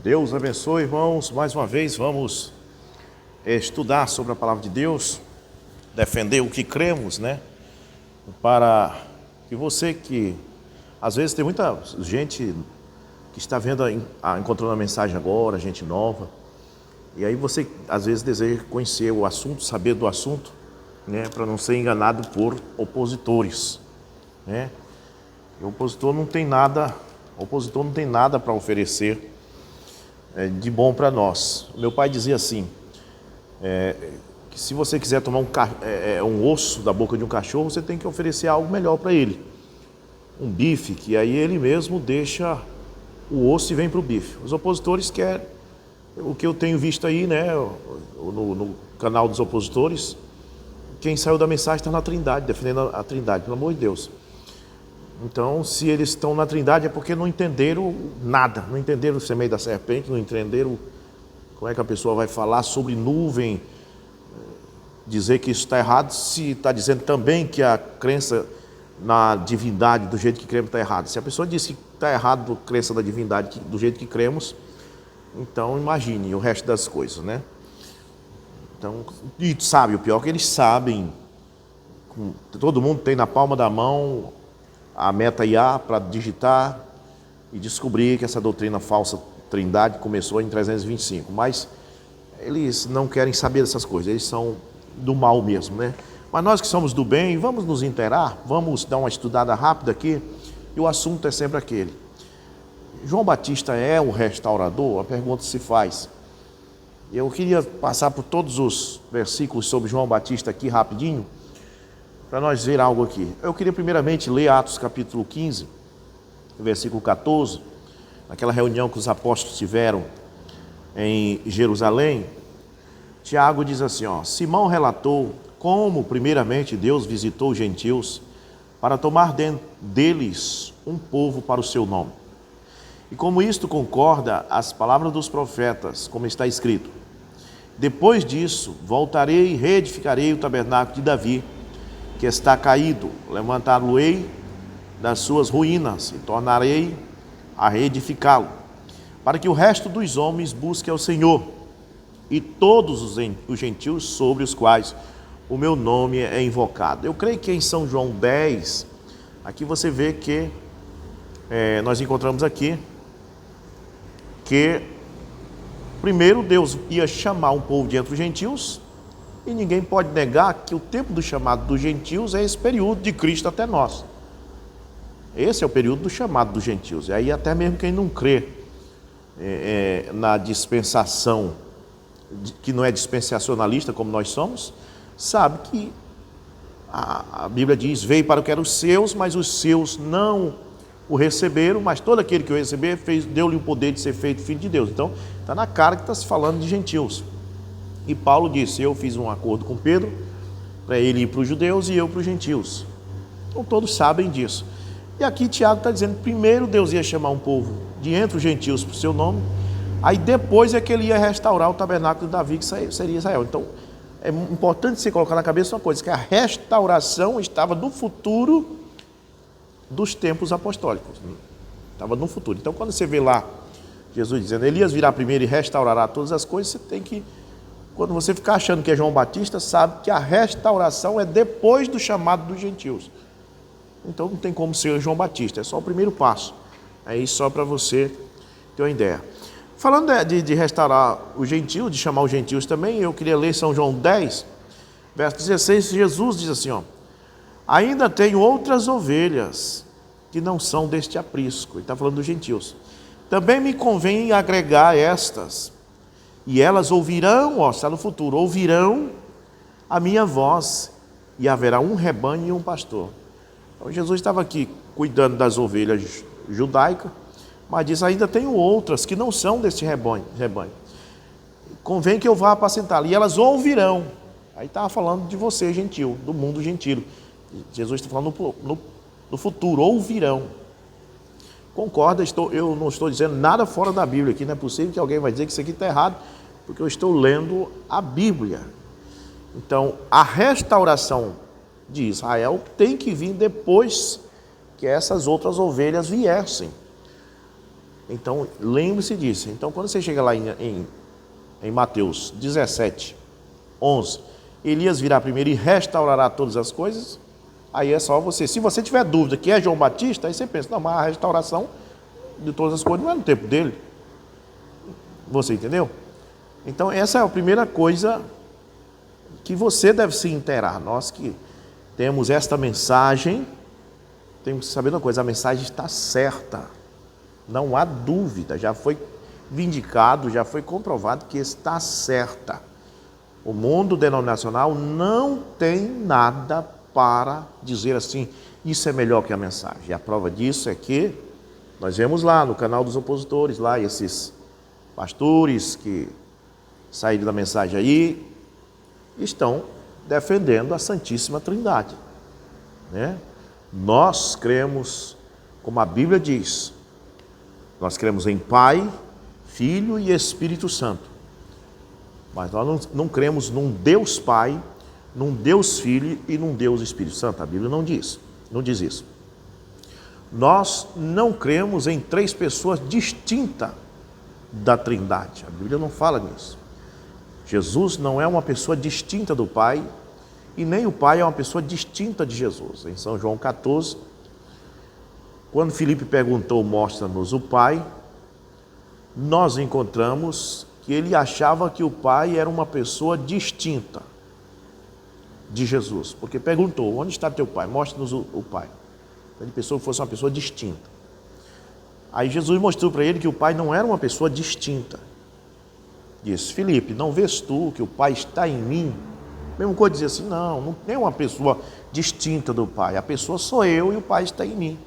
Deus abençoe, irmãos. Mais uma vez vamos estudar sobre a palavra de Deus, defender o que cremos, né? Para que você que às vezes tem muita gente que está vendo, encontrando a mensagem agora, gente nova, e aí você às vezes deseja conhecer o assunto, saber do assunto, né? Para não ser enganado por opositores, né? E o opositor não tem nada para oferecer de bom para nós. Meu pai dizia assim, que se você quiser tomar um osso da boca de um cachorro, você tem que oferecer algo melhor para ele. Um bife, que aí ele mesmo deixa o osso e vem para o bife. Os opositores querem, o que eu tenho visto aí, né, no canal dos opositores, quem saiu da mensagem está na Trindade, defendendo a Trindade, pelo amor de Deus. Então, se eles estão na Trindade é porque não entenderam nada, não entenderam o semeio da serpente, não entenderam como é que a pessoa vai falar sobre nuvem, dizer que isso está errado, se está dizendo também que a crença na divindade do jeito que cremos está errado. Se a pessoa diz que está errado a crença da divindade do jeito que cremos, então imagine o resto das coisas, né? Então, e sabe, o pior é que eles sabem, todo mundo tem na palma da mão a meta IA para digitar e descobrir que essa doutrina falsa Trindade começou em 325, mas eles não querem saber dessas coisas, eles são do mal mesmo, né? Mas nós que somos do bem, vamos nos inteirar, vamos dar uma estudada rápida aqui, e o assunto é sempre aquele. João Batista é o restaurador? A pergunta se faz. Eu queria passar por todos os versículos sobre João Batista aqui rapidinho, para nós ver algo aqui. Eu queria primeiramente ler Atos capítulo 15, versículo 14, naquela reunião que os apóstolos tiveram em Jerusalém. Tiago diz assim, Simão relatou como primeiramente Deus visitou os gentios para tomar deles um povo para o seu nome. E como isto concorda as palavras dos profetas, como está escrito: depois disso voltarei e reedificarei o tabernáculo de Davi, que está caído, levantá-lo-ei das suas ruínas e tornarei a reedificá-lo, para que o resto dos homens busque ao Senhor e todos os gentios sobre os quais o meu nome é invocado. Eu creio que em São João 10, aqui você vê que nós encontramos aqui que primeiro Deus ia chamar um povo de entre os gentios, e ninguém pode negar que o tempo do chamado dos gentios é esse período de Cristo até nós. Esse é o período do chamado dos gentios. E aí até mesmo quem não crê na dispensação, que não é dispensacionalista como nós somos, sabe que a Bíblia diz: veio para o que eram os seus, mas os seus não o receberam, mas todo aquele que o receber deu-lhe o poder de ser feito filho de Deus. Então está na cara que está se falando de gentios. E Paulo disse: eu fiz um acordo com Pedro para ele ir para os judeus e eu para os gentios. Então todos sabem disso. E aqui Tiago está dizendo: primeiro Deus ia chamar um povo de entre os gentios para o seu nome, aí depois é que ele ia restaurar o tabernáculo de Davi, que seria Israel. Então é importante você colocar na cabeça uma coisa, que a restauração estava no futuro dos tempos apostólicos, estava no futuro. Então quando você vê lá Jesus dizendo: Elias virá primeiro e restaurará todas as coisas, você tem que, quando você ficar achando que é João Batista, sabe que a restauração é depois do chamado dos gentios. Então não tem como ser João Batista, é só o primeiro passo. Aí só para você ter uma ideia. Falando de restaurar os gentios, de chamar os gentios também, eu queria ler São João 10, verso 16, Jesus diz assim, ainda tenho outras ovelhas que não são deste aprisco. Ele está falando dos gentios. Também me convém agregar estas, e elas ouvirão, está no futuro, ouvirão a minha voz, e haverá um rebanho e um pastor. Então Jesus estava aqui cuidando das ovelhas judaicas, mas diz: ainda tenho outras que não são deste rebanho. Convém que eu vá apacentá-las, e elas ouvirão. Aí estava falando de você, gentil, do mundo gentil. Jesus está falando no futuro, ouvirão. Concorda, eu não estou dizendo nada fora da Bíblia aqui, não é possível que alguém vai dizer que isso aqui está errado, porque eu estou lendo a Bíblia. Então, a restauração de Israel tem que vir depois que essas outras ovelhas viessem. Então, lembre-se disso. Então, quando você chega lá em Mateus 17, 11, Elias virá primeiro e restaurará todas as coisas. Aí é só você. Se você tiver dúvida que é João Batista, aí você pensa, não, mas a restauração de todas as coisas não é no tempo dele. Você entendeu? Então, essa é a primeira coisa que você deve se inteirar. Nós que temos esta mensagem, temos que saber uma coisa, a mensagem está certa. Não há dúvida, já foi vindicado, já foi comprovado que está certa. O mundo denominacional não tem nada para dizer assim, isso é melhor que a mensagem. E a prova disso é que nós vemos lá no canal dos opositores, lá esses pastores que saíram da mensagem aí, estão defendendo a Santíssima Trindade, né? Nós cremos, como a Bíblia diz, nós cremos em Pai, Filho e Espírito Santo. Mas nós não cremos num Deus Pai, num Deus Filho e num Deus Espírito Santo. A Bíblia não diz isso. Nós não cremos em três pessoas distintas da Trindade. A Bíblia não fala nisso. Jesus não é uma pessoa distinta do Pai e nem o Pai é uma pessoa distinta de Jesus. Em São João 14, quando Filipe perguntou, mostra-nos o Pai, nós encontramos que ele achava que o Pai era uma pessoa distinta de Jesus, porque perguntou, onde está teu Pai? Mostra-nos o Pai. Ele pensou que fosse uma pessoa distinta. Aí Jesus mostrou para ele que o Pai não era uma pessoa distinta. Disse, Filipe, não vês tu que o Pai está em mim? Mesmo coisa dizia assim, não é uma pessoa distinta do Pai, a pessoa sou eu e o Pai está em mim.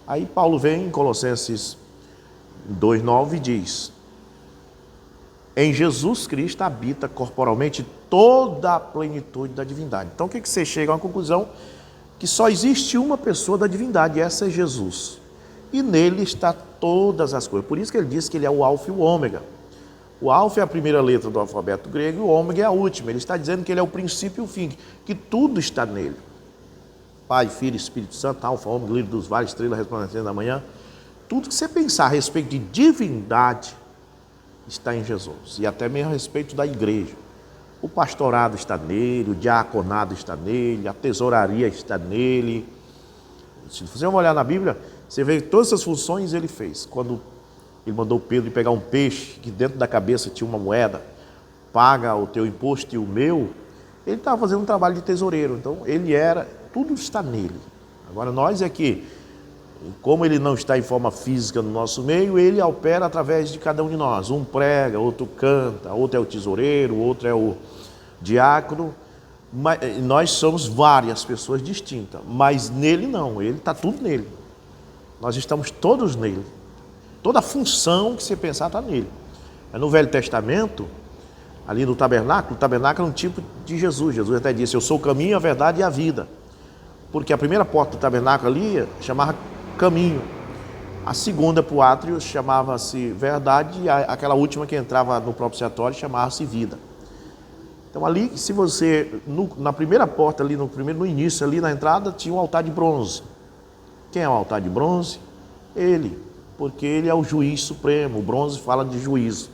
Aí Paulo vem em Colossenses 2,9 e diz, em Jesus Cristo habita corporalmente toda a plenitude da divindade. Então o que você chega a uma conclusão? Que só existe uma pessoa da divindade, essa é Jesus. E nele está todas as coisas. Por isso que ele diz que ele é o alfa e o ômega. O alfa é a primeira letra do alfabeto grego e o ômega é a última. Ele está dizendo que ele é o princípio e o fim, que tudo está nele. Pai, Filho, Espírito Santo, alfa, ômega, líder dos vales, estrela resplandecente da manhã. Tudo que você pensar a respeito de divindade está em Jesus. E até mesmo a respeito da igreja. O pastorado está nele, o diaconado está nele, a tesouraria está nele. Se você olhar na Bíblia, você vê que todas essas funções ele fez. Quando ele mandou Pedro pegar um peixe, que dentro da cabeça tinha uma moeda, paga o teu imposto e o meu, ele estava fazendo um trabalho de tesoureiro. Então, tudo está nele. Agora, nós é que, como ele não está em forma física no nosso meio, ele opera através de cada um de nós. Um prega, outro canta, outro é o tesoureiro, outro é o diácono. Mas nós somos várias pessoas distintas, mas nele não, ele está tudo nele. Nós estamos todos nele. Toda a função que você pensar está nele. No Velho Testamento, ali no tabernáculo, o tabernáculo é um tipo de Jesus. Jesus até disse, eu sou o caminho, a verdade e a vida. Porque a primeira porta do tabernáculo ali chamava caminho. A segunda para o átrio chamava-se verdade e aquela última que entrava no propiciatório chamava-se vida. Então ali, se você, na primeira porta ali, no início ali na entrada, tinha um altar de bronze. Quem é o altar de bronze? Ele, porque ele é o juiz supremo, o bronze fala de juízo.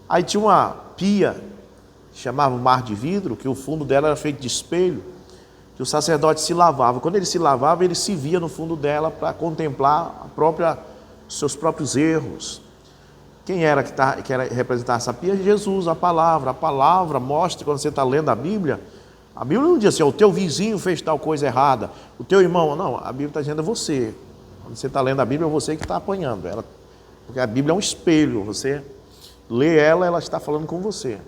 Aí tinha uma pia, chamava Mar de Vidro, que o fundo dela era feito de espelho, que o sacerdote se lavava. Quando ele se lavava, ele se via no fundo dela para contemplar seus próprios erros. Quem era que era representar essa pia? Jesus, a palavra. A palavra mostra, quando você está lendo a Bíblia não diz assim, o teu vizinho fez tal coisa errada, o teu irmão, não, a Bíblia está dizendo é você. Quando você está lendo a Bíblia, é você que está apanhando ela, porque a Bíblia é um espelho, você lê ela está falando com você.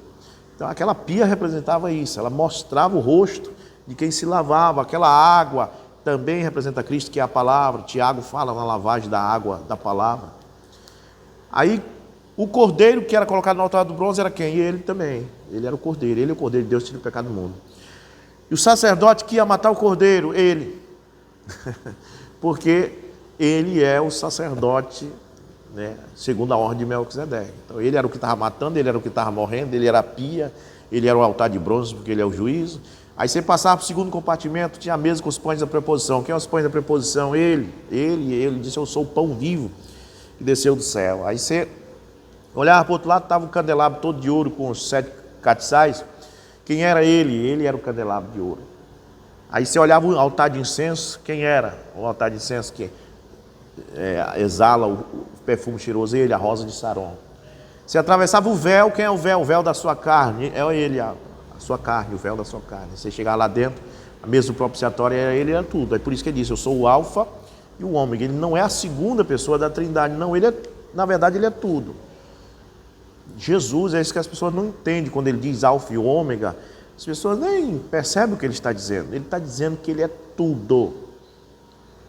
Então aquela pia representava isso, ela mostrava o rosto de quem se lavava. Aquela água também representa Cristo, que é a palavra. Tiago fala na lavagem da água da palavra. Aí o cordeiro que era colocado no altar do bronze era quem? Ele também, ele era o cordeiro, ele é o cordeiro de Deus, tira o pecado do mundo. E o sacerdote que ia matar o cordeiro, ele, porque ele é o sacerdote, né, segundo a ordem de Melquisedeque. Então ele era o que estava matando, ele era o que estava morrendo, ele era a pia, ele era o altar de bronze, porque ele é o juízo. Aí você passava para o segundo compartimento, tinha a mesa com os pães da preposição. Quem é os pães da preposição? Ele disse, eu sou o pão vivo que desceu do céu. Aí você olhava para o outro lado, estava um candelabro todo de ouro com os 7 castiçais. Quem era ele? Ele era o candelabro de ouro. Aí você olhava o altar de incenso, quem era? O altar de incenso que exala o perfume cheiroso, ele, a rosa de Saron. Você atravessava o véu, quem é o véu? O véu da sua carne, é ele, a sua carne, o véu da sua carne. Você chegar lá dentro, a mesa do propiciatório era ele, era tudo. É por isso que ele disse, eu sou o alfa e o ômega. Ele não é a segunda pessoa da trindade, não, ele é, na verdade ele é tudo. Jesus, é isso que as pessoas não entendem quando ele diz alfa e ômega. As pessoas nem percebem o que ele está dizendo. Ele está dizendo que ele é tudo.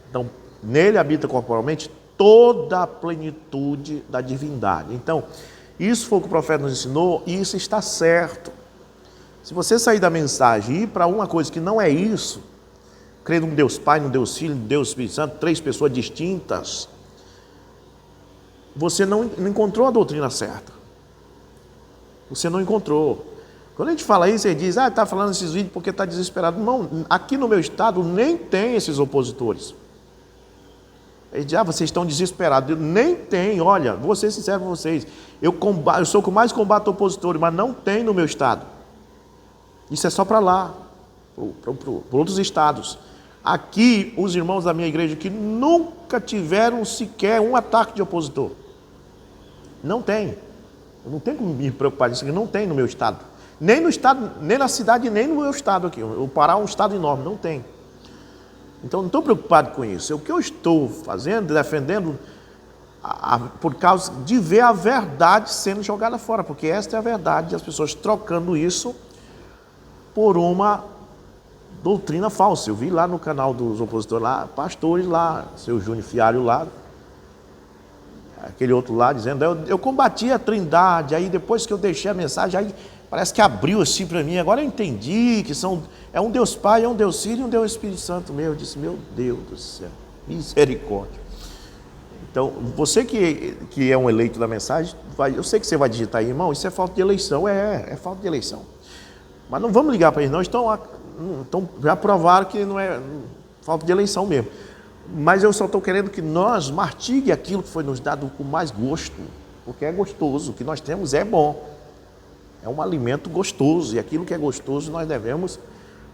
Então, nele habita corporalmente toda a plenitude da divindade. Então, isso foi o que o profeta nos ensinou e isso está certo. Se você sair da mensagem e ir para uma coisa que não é isso, crer num Deus Pai, num Deus Filho, num Deus Espírito Santo, 3 pessoas distintas, você não encontrou a doutrina certa. Você não encontrou. Quando a gente fala isso, ele diz, está falando esses vídeos porque está desesperado. Não, aqui no meu estado nem tem esses opositores. Ele diz, vocês estão desesperados. Eu, nem tem, olha, vou ser sincero com vocês. Eu sou o que mais combato opositores, mas não tem no meu estado. Isso é só para lá, para outros estados. Aqui, os irmãos da minha igreja que nunca tiveram sequer um ataque de opositor. Não tem. Eu não tenho como me preocupar disso, não tem no meu estado. Nem no estado, nem na cidade, nem no meu estado aqui. O Pará é um estado enorme, não tem. Então não estou preocupado com isso. O que eu estou fazendo, defendendo, por causa de ver a verdade sendo jogada fora, porque esta é a verdade, as pessoas trocando isso por uma doutrina falsa. Eu vi lá no canal dos opositores, lá, pastores lá, seu Júnior Fiário lá, aquele outro lá, dizendo, eu combati a trindade, aí depois que eu deixei a mensagem, aí parece que abriu assim para mim, agora eu entendi que é um Deus Pai, é um Deus Filho e um Deus Espírito Santo meu. Eu disse, meu Deus do céu, misericórdia. Então, você que é um eleito da mensagem, eu sei que você vai digitar aí, irmão, isso é falta de eleição, é falta de eleição. Mas não vamos ligar para eles, não, então já provaram que não é falta de eleição mesmo. Mas eu só estou querendo que nós martigue aquilo que foi nos dado com mais gosto, porque é gostoso, o que nós temos é bom. É um alimento gostoso, e aquilo que é gostoso nós devemos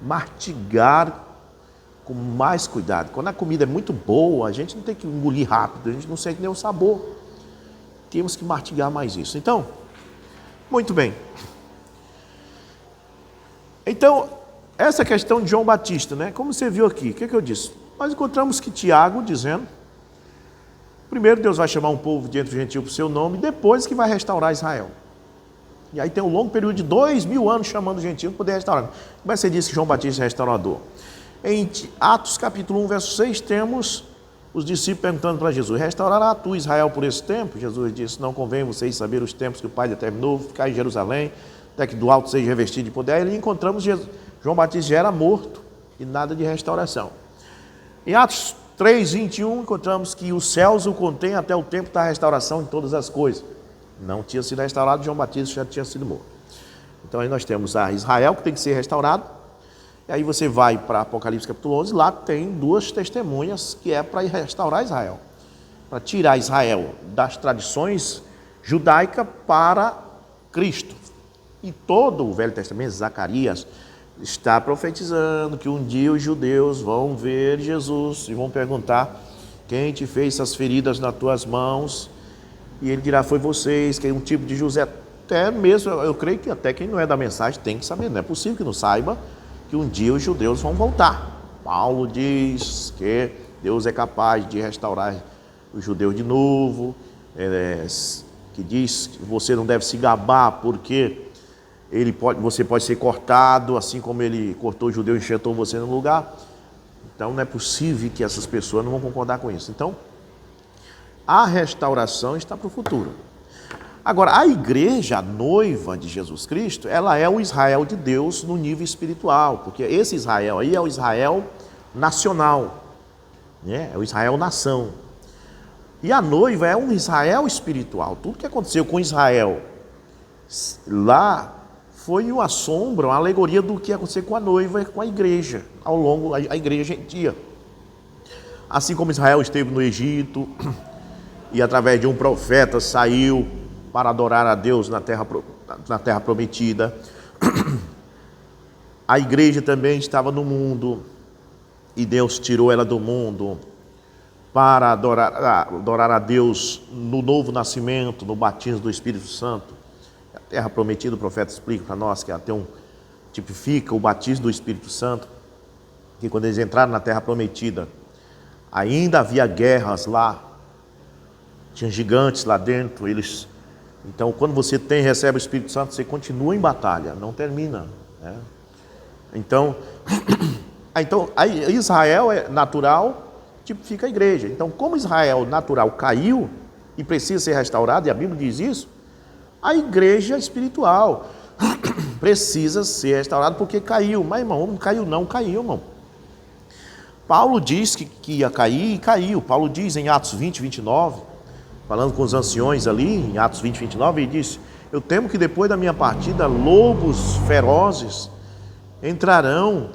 mastigar com mais cuidado. Quando a comida é muito boa, a gente não tem que engolir rápido, a gente não sente nem o sabor. Temos que mastigar mais isso. Então, muito bem. Então, essa questão de João Batista, né? Como você viu aqui, o que eu disse? Nós encontramos que Tiago dizendo, primeiro Deus vai chamar um povo de entre os gentios por seu nome, depois que vai restaurar Israel. E aí tem um longo período de 2000 anos chamando os gentios para poder restaurar. Como é que você disse que João Batista é restaurador? Em Atos capítulo 1, verso 6, temos os discípulos perguntando para Jesus, restaurará tu Israel por esse tempo? Jesus disse, não convém vocês saber os tempos que o Pai determinou, ficar em Jerusalém, até que do alto seja revestido de poder. Aí encontramos João Batista já era morto e nada de restauração. Em Atos 3, 21, encontramos que os céus o contêm até o tempo da restauração de todas as coisas. Não tinha sido restaurado, João Batista já tinha sido morto. Então aí nós temos a Israel que tem que ser restaurado. E aí você vai para Apocalipse capítulo 11, lá tem 2 testemunhas que é para restaurar Israel. Para tirar Israel das tradições judaicas para Cristo. E todo o Velho Testamento, Zacarias, está profetizando que um dia os judeus vão ver Jesus e vão perguntar, quem te fez essas feridas nas tuas mãos? E ele dirá, foi vocês, que é um tipo de José. Até mesmo, eu creio que até quem não é da mensagem tem que saber, não é possível que não saiba que um dia os judeus vão voltar. Paulo diz que Deus é capaz de restaurar os judeus de novo, que diz que você não deve se gabar porque você pode ser cortado, assim como ele cortou os judeus e enxertou você no lugar. Então não é possível que essas pessoas não vão concordar com isso. Então, a restauração está para o futuro. Agora, a igreja, a noiva de Jesus Cristo, ela é o Israel de Deus no nível espiritual, porque esse Israel aí é o Israel nacional, né? É o Israel nação. E a noiva é um Israel espiritual. Tudo que aconteceu com Israel lá foi uma sombra, uma alegoria do que ia acontecer com a noiva e com a igreja, ao longo da igreja gentia. Assim como Israel esteve no Egito, e através de um profeta saiu para adorar a Deus na terra prometida. A igreja também estava no mundo e Deus tirou ela do mundo para adorar a Deus no novo nascimento, no batismo do Espírito Santo. A terra prometida, o profeta explica para nós que até tipifica o batismo do Espírito Santo, que quando eles entraram na terra prometida, ainda havia guerras lá, tinha gigantes lá dentro. Então, quando você recebe o Espírito Santo, você continua em batalha, não termina, né? Então, Israel é natural, tipifica a igreja. Então, como Israel natural caiu e precisa ser restaurado, e a Bíblia diz isso, a igreja espiritual precisa ser restaurada porque caiu. Mas, irmão, não caiu, irmão. Paulo diz que ia cair e caiu. Paulo diz em Atos 20, 29, falando com os anciões ali, em Atos 20, 29, ele diz: eu temo que depois da minha partida, lobos ferozes entrarão,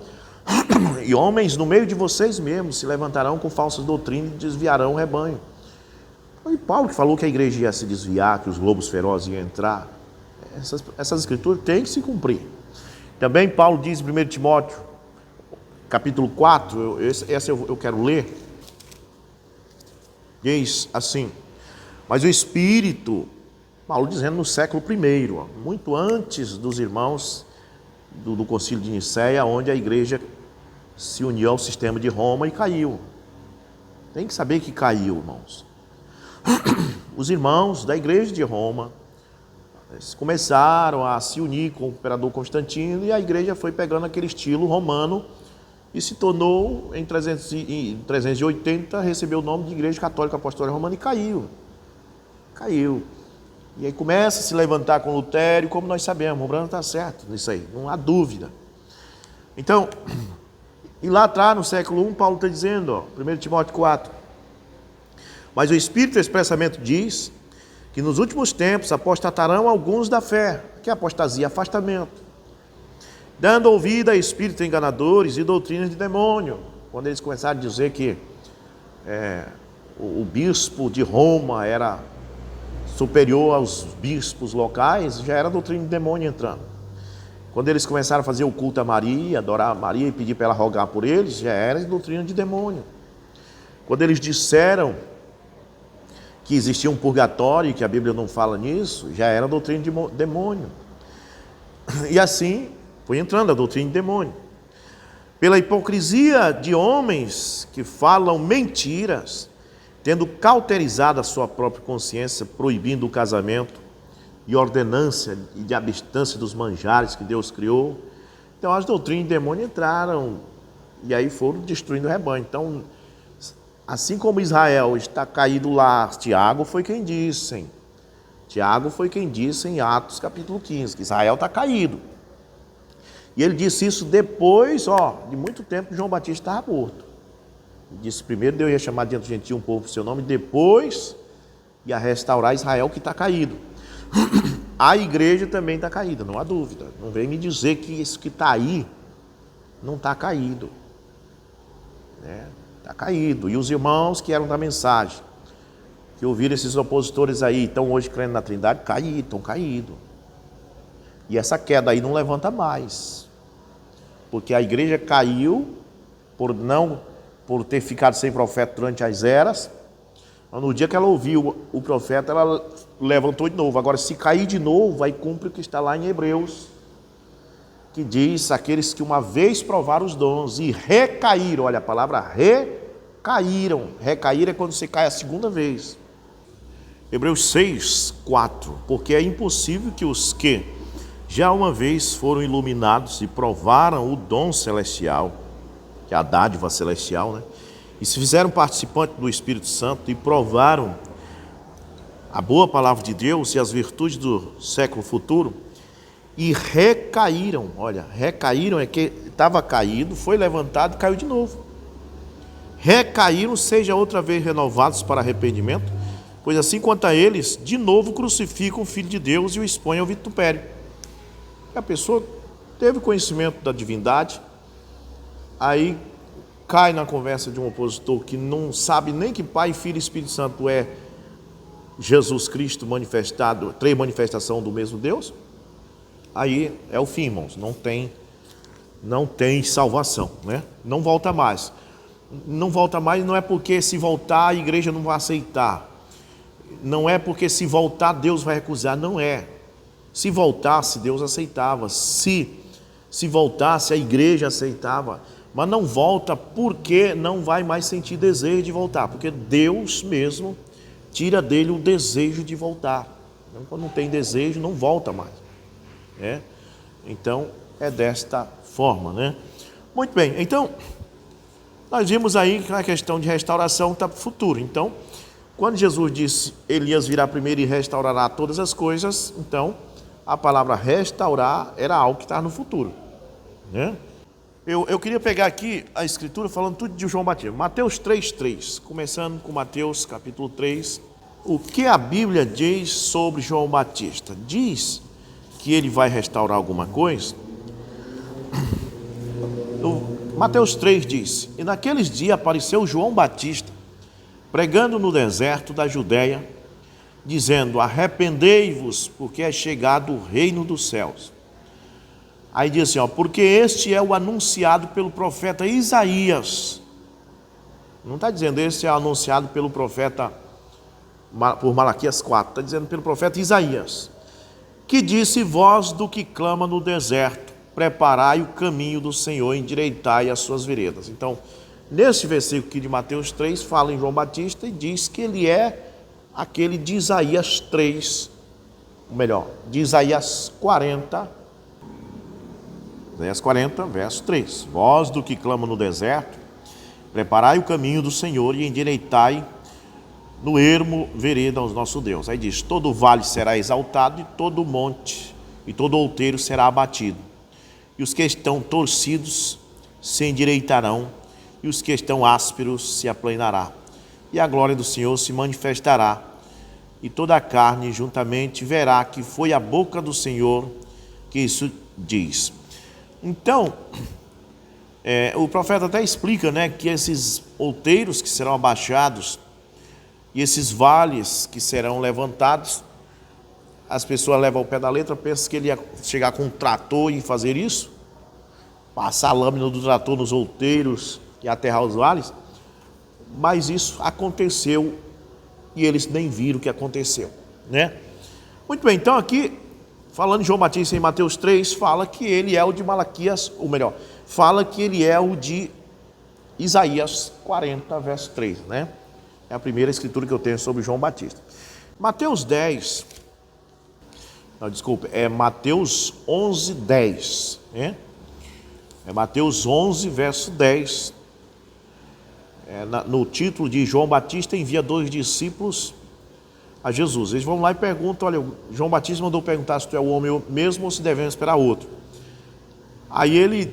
e homens no meio de vocês mesmos se levantarão com falsas doutrinas e desviarão o rebanho. Foi Paulo que falou que a igreja ia se desviar, que os lobos ferozes iam entrar. Essas escrituras têm que se cumprir. Também Paulo diz em 1 Timóteo, capítulo 4, eu quero ler, diz assim: mas o Espírito, Paulo dizendo no século I, muito antes dos irmãos do concílio de Nicéia, onde a igreja se uniu ao sistema de Roma e caiu. Tem que saber que caiu, irmãos. Os irmãos da igreja de Roma começaram a se unir com o imperador Constantino, e a igreja foi pegando aquele estilo romano e se tornou, em 380, recebeu o nome de Igreja Católica Apostólica Romana e caiu. E aí começa a se levantar com Lutero, como nós sabemos, o Brando está certo nisso aí, não há dúvida. Então, e lá atrás, no século I, Paulo está dizendo, 1 Timóteo 4, mas o Espírito expressamente diz que nos últimos tempos apostatarão alguns da fé. Que é apostasia? Afastamento. Dando ouvido a espíritos enganadores e doutrinas de demônio. Quando eles começaram a dizer que o bispo de Roma era superior aos bispos locais, já era doutrina de demônio entrando. Quando eles começaram a fazer o culto a Maria, adorar a Maria e pedir para ela rogar por eles, já era doutrina de demônio. Quando eles disseram que existia um purgatório e que a Bíblia não fala nisso, já era doutrina de demônio. E assim foi entrando a doutrina de demônio. Pela hipocrisia de homens que falam mentiras, tendo cauterizado a sua própria consciência, proibindo o casamento e ordenância e de abstância dos manjares que Deus criou. Então as doutrinas de demônio entraram e aí foram destruindo o rebanho. Então, assim como Israel está caído lá, Tiago foi quem disse em Atos capítulo 15, que Israel está caído. E ele disse isso depois, de muito tempo que João Batista estava morto. Ele disse: primeiro Deus ia chamar diante do gentil um povo por seu nome, depois ia restaurar Israel que está caído. A igreja também está caída, não há dúvida. Não vem me dizer que isso que está aí não está caído, né? Está caído. E os irmãos que eram da mensagem, que ouviram esses opositores aí, estão hoje crendo na Trindade, estão caídos. E essa queda aí não levanta mais, porque a igreja caiu por ter ficado sem profeta durante as eras. No dia que ela ouviu o profeta, ela levantou de novo. Agora, se cair de novo, aí cumpre o que está lá em Hebreus, que diz: aqueles que uma vez provaram os dons e recaíram. Olha a palavra recaíram. Recair é quando você cai a segunda vez. Hebreus 6, 4. Porque é impossível que os que já uma vez foram iluminados e provaram o dom celestial, que é a dádiva celestial, né? E se fizeram participantes do Espírito Santo e provaram a boa palavra de Deus e as virtudes do século futuro, e recaíram. Olha, recaíram é que estava caído, foi levantado e caiu de novo. Recaíram, seja outra vez renovados para arrependimento, pois assim quanto a eles, de novo crucificam o Filho de Deus e o expõem ao vitupério. A pessoa teve conhecimento da divindade, aí cai na conversa de um opositor que não sabe nem que Pai, Filho e Espírito Santo é Jesus Cristo manifestado, 3 manifestações do mesmo Deus, aí é o fim, irmãos, não tem salvação, né? Não volta mais. Não volta mais não é porque se voltar a igreja não vai aceitar. Não é porque se voltar Deus vai recusar, não é. Se voltasse Deus aceitava, se voltasse a igreja aceitava, mas não volta porque não vai mais sentir desejo de voltar, porque Deus mesmo tira dele o desejo de voltar. Então, quando não tem desejo, não volta mais, né? Então, é desta forma, né? Muito bem, então, nós vimos aí que a questão de restauração está para o futuro. Então, quando Jesus disse, Elias virá primeiro e restaurará todas as coisas, então, a palavra restaurar era algo que estava no futuro, né? Eu queria pegar aqui a escritura falando tudo de João Batista. Mateus 3:3, começando com Mateus capítulo 3. O que a Bíblia diz sobre João Batista? Diz que ele vai restaurar alguma coisa? Mateus 3 diz: E naqueles dias apareceu João Batista, pregando no deserto da Judéia, dizendo: arrependei-vos, porque é chegado o reino dos céus. Aí diz assim, porque este é o anunciado pelo profeta Isaías. Não está dizendo este é anunciado pelo profeta, por Malaquias 4, está dizendo pelo profeta Isaías, que disse: voz do que clama no deserto, preparai o caminho do Senhor, endireitai as suas veredas. Então, nesse versículo aqui de Mateus 3, fala em João Batista e diz que ele é aquele de Isaías 3, ou melhor, de Isaías 40, verso 3. Vós do que clama no deserto, preparai o caminho do Senhor e endireitai no ermo vereda ao nosso Deus. Aí diz: todo vale será exaltado e todo monte e todo outeiro será abatido. E os que estão torcidos se endireitarão e os que estão ásperos se aplanará. E a glória do Senhor se manifestará e toda a carne juntamente verá que foi a boca do Senhor que isso diz. Então, o profeta até explica, né, que esses outeiros que serão abaixados e esses vales que serão levantados, as pessoas levam ao pé da letra, pensam que ele ia chegar com um trator e fazer isso, passar a lâmina do trator nos outeiros e aterrar os vales, mas isso aconteceu e eles nem viram o que aconteceu, né? Muito bem, então aqui, falando de João Batista em Mateus 3, fala que ele é o de Malaquias, ou melhor, fala que ele é o de Isaías 40, verso 3, né? É a primeira escritura que eu tenho sobre João Batista. Mateus 10, não, desculpa, é Mateus 11, 10, né? É Mateus 11, verso 10. No título de João Batista envia 2 discípulos a Jesus. Eles vão lá e perguntam: olha, João Batista mandou perguntar se tu é o homem mesmo ou se devemos esperar outro. Aí ele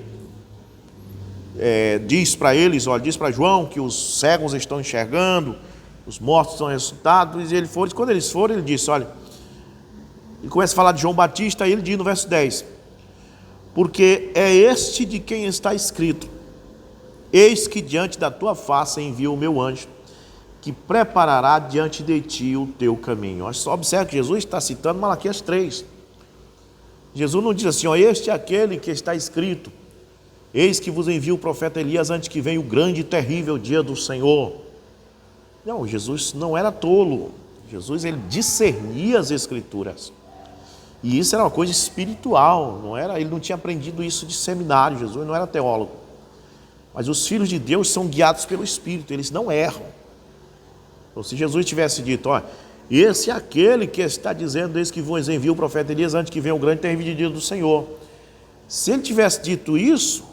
diz para eles, olha, diz para João que os cegos estão enxergando, os mortos estão ressuscitados, e quando eles foram, ele disse, olha, ele começa a falar de João Batista, e ele diz no verso 10, porque é este de quem está escrito: eis que diante da tua face envio o meu anjo, que preparará diante de ti o teu caminho. Observe que Jesus está citando Malaquias 3. Jesus não diz assim, este é aquele que está escrito: eis que vos envio o profeta Elias antes que venha o grande e terrível dia do Senhor. Não, Jesus não era tolo. Jesus, ele discernia as escrituras. E isso era uma coisa espiritual, não era, ele não tinha aprendido isso de seminário. Jesus não era teólogo. Mas os filhos de Deus são guiados pelo Espírito, eles não erram. Então, se Jesus tivesse dito, olha, esse é aquele que está dizendo, eis que vos envia o profeta Elias antes que venha o grande e terrível dia do Senhor. Se ele tivesse dito isso,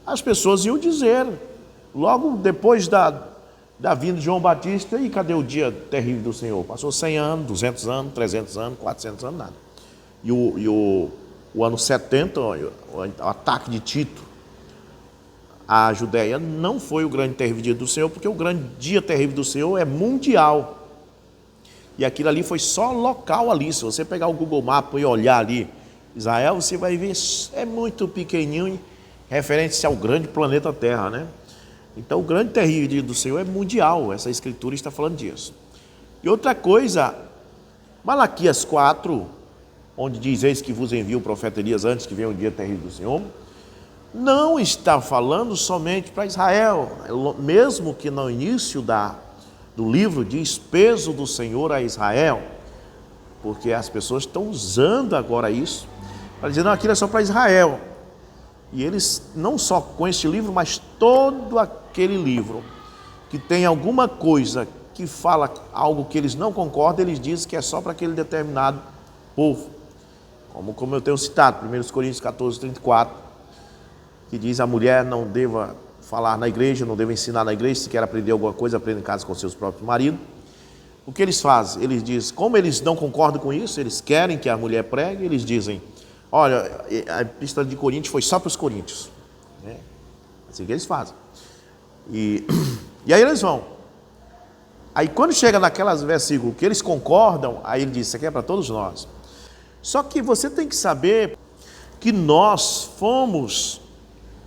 as pessoas iam dizer, logo depois da vinda de João Batista, e cadê o dia terrível do Senhor? Passou 100 anos, 200 anos, 300 anos, 400 anos, nada. E o ano 70, o ataque de Tito à Judéia, não foi o grande e terrível dia do Senhor, porque o grande dia terrível do Senhor é mundial. E aquilo ali foi só local ali. Se você pegar o Google Maps e olhar ali, Israel, você vai ver, é muito pequenininho, referente ao grande planeta Terra, né? Então, o grande e terrível dia do Senhor é mundial, essa escritura está falando disso. E outra coisa, Malaquias 4, onde diz: eis que vos envio o profeta Elias antes que venha o dia terrível do Senhor, não está falando somente para Israel, mesmo que no início do livro diz peso do Senhor a Israel, porque as pessoas estão usando agora isso para dizer: não, aquilo é só para Israel. E eles, não só com este livro, mas todo aquele livro que tem alguma coisa que fala algo que eles não concordam, eles dizem que é só para aquele determinado povo. Como eu tenho citado, 1 Coríntios 14, 34, que diz: a mulher não deva falar na igreja, não deva ensinar na igreja, se quer aprender alguma coisa, aprenda em casa com seus próprios maridos. O que eles fazem? Eles dizem, como eles não concordam com isso, eles querem que a mulher pregue, eles dizem: olha, a epístola de Coríntios foi só para os coríntios. Assim que eles fazem. E aí eles vão. Aí quando chega naquelas versículos que eles concordam, aí ele diz: isso aqui é para todos nós. Só que você tem que saber que nós fomos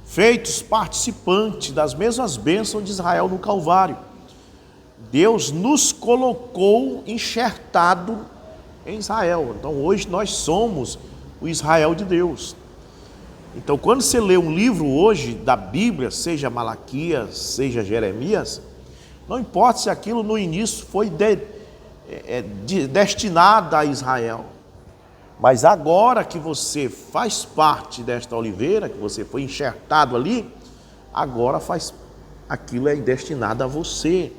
feitos participantes das mesmas bênçãos de Israel no Calvário. Deus nos colocou enxertado em Israel. Então hoje nós somos o Israel de Deus. Então quando você lê um livro hoje da Bíblia, seja Malaquias, seja Jeremias, não importa se aquilo no início foi destinado a Israel, mas agora que você faz parte desta oliveira, que você foi enxertado ali, agora aquilo é destinado a você.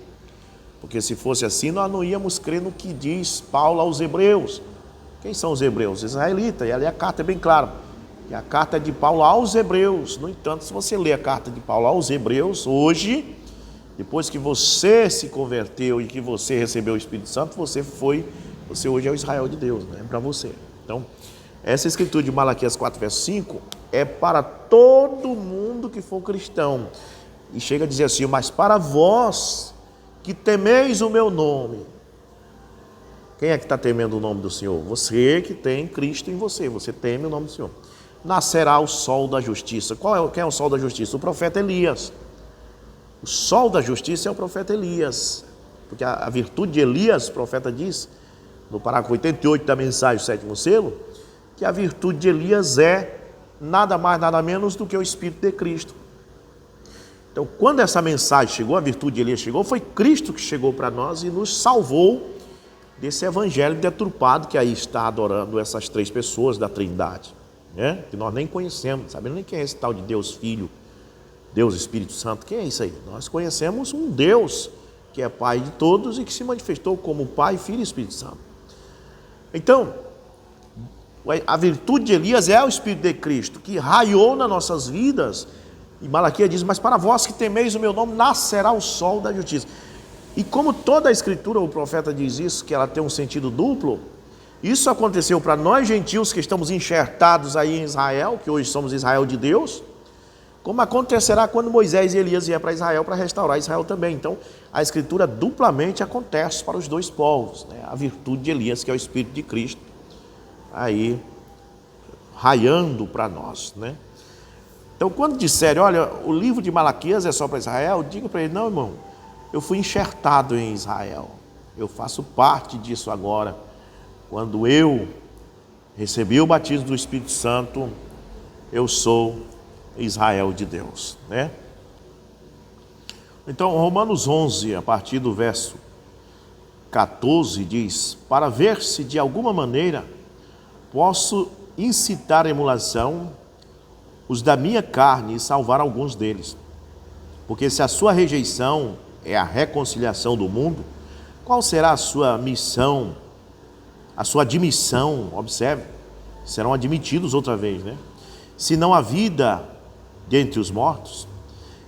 Porque se fosse assim, nós não íamos crer no que diz Paulo aos Hebreus. Quem são os hebreus? Israelitas. E ali a carta é bem clara. E a carta é de Paulo aos Hebreus. No entanto, se você ler a carta de Paulo aos Hebreus, hoje, depois que você se converteu e que você recebeu o Espírito Santo, você hoje é o Israel de Deus, né? Para você. Então, essa escritura de Malaquias 4, verso 5, é para todo mundo que for cristão. E chega a dizer assim: mas para vós que temeis o meu nome. Quem é que está temendo o nome do Senhor? Você que tem Cristo em você, você teme o nome do Senhor. Nascerá o sol da justiça. Quem é o sol da justiça? O profeta Elias. O sol da justiça é o profeta Elias. Porque a virtude de Elias, o profeta diz, no parágrafo 88 da mensagem do sétimo selo, que a virtude de Elias é nada mais, nada menos do que o Espírito de Cristo. Então, quando essa mensagem chegou, a virtude de Elias chegou, foi Cristo que chegou para nós e nos salvou desse evangelho deturpado que aí está adorando essas três pessoas da Trindade, né? Que nós nem conhecemos, sabemos nem quem é esse tal de Deus Filho, Deus Espírito Santo. Quem é isso aí? Nós conhecemos um Deus que é Pai de todos e que se manifestou como Pai, Filho e Espírito Santo. Então, a virtude de Elias é o Espírito de Cristo, que raiou nas nossas vidas. E Malaquias diz: mas para vós que temeis o meu nome, nascerá o sol da justiça. E como toda a escritura, o profeta diz isso, que ela tem um sentido duplo, isso aconteceu para nós gentios que estamos enxertados aí em Israel, que hoje somos Israel de Deus, como acontecerá quando Moisés e Elias vier para Israel para restaurar Israel também. Então, a escritura duplamente acontece para os dois povos, né? A virtude de Elias, que é o Espírito de Cristo, aí raiando para nós, né? Então, quando disserem: olha, o livro de Malaquias é só para Israel, diga para ele: não, irmão, eu fui enxertado em Israel, eu faço parte disso agora. Quando eu recebi o batismo do Espírito Santo, eu sou Israel de Deus, né? Então, Romanos 11, a partir do verso 14, diz: para ver se de alguma maneira posso incitar a emulação os da minha carne e salvar alguns deles. Porque se a sua rejeição é a reconciliação do mundo, qual será a sua missão, a sua admissão? Observe, serão admitidos outra vez, né? Se não há vida dentre os mortos,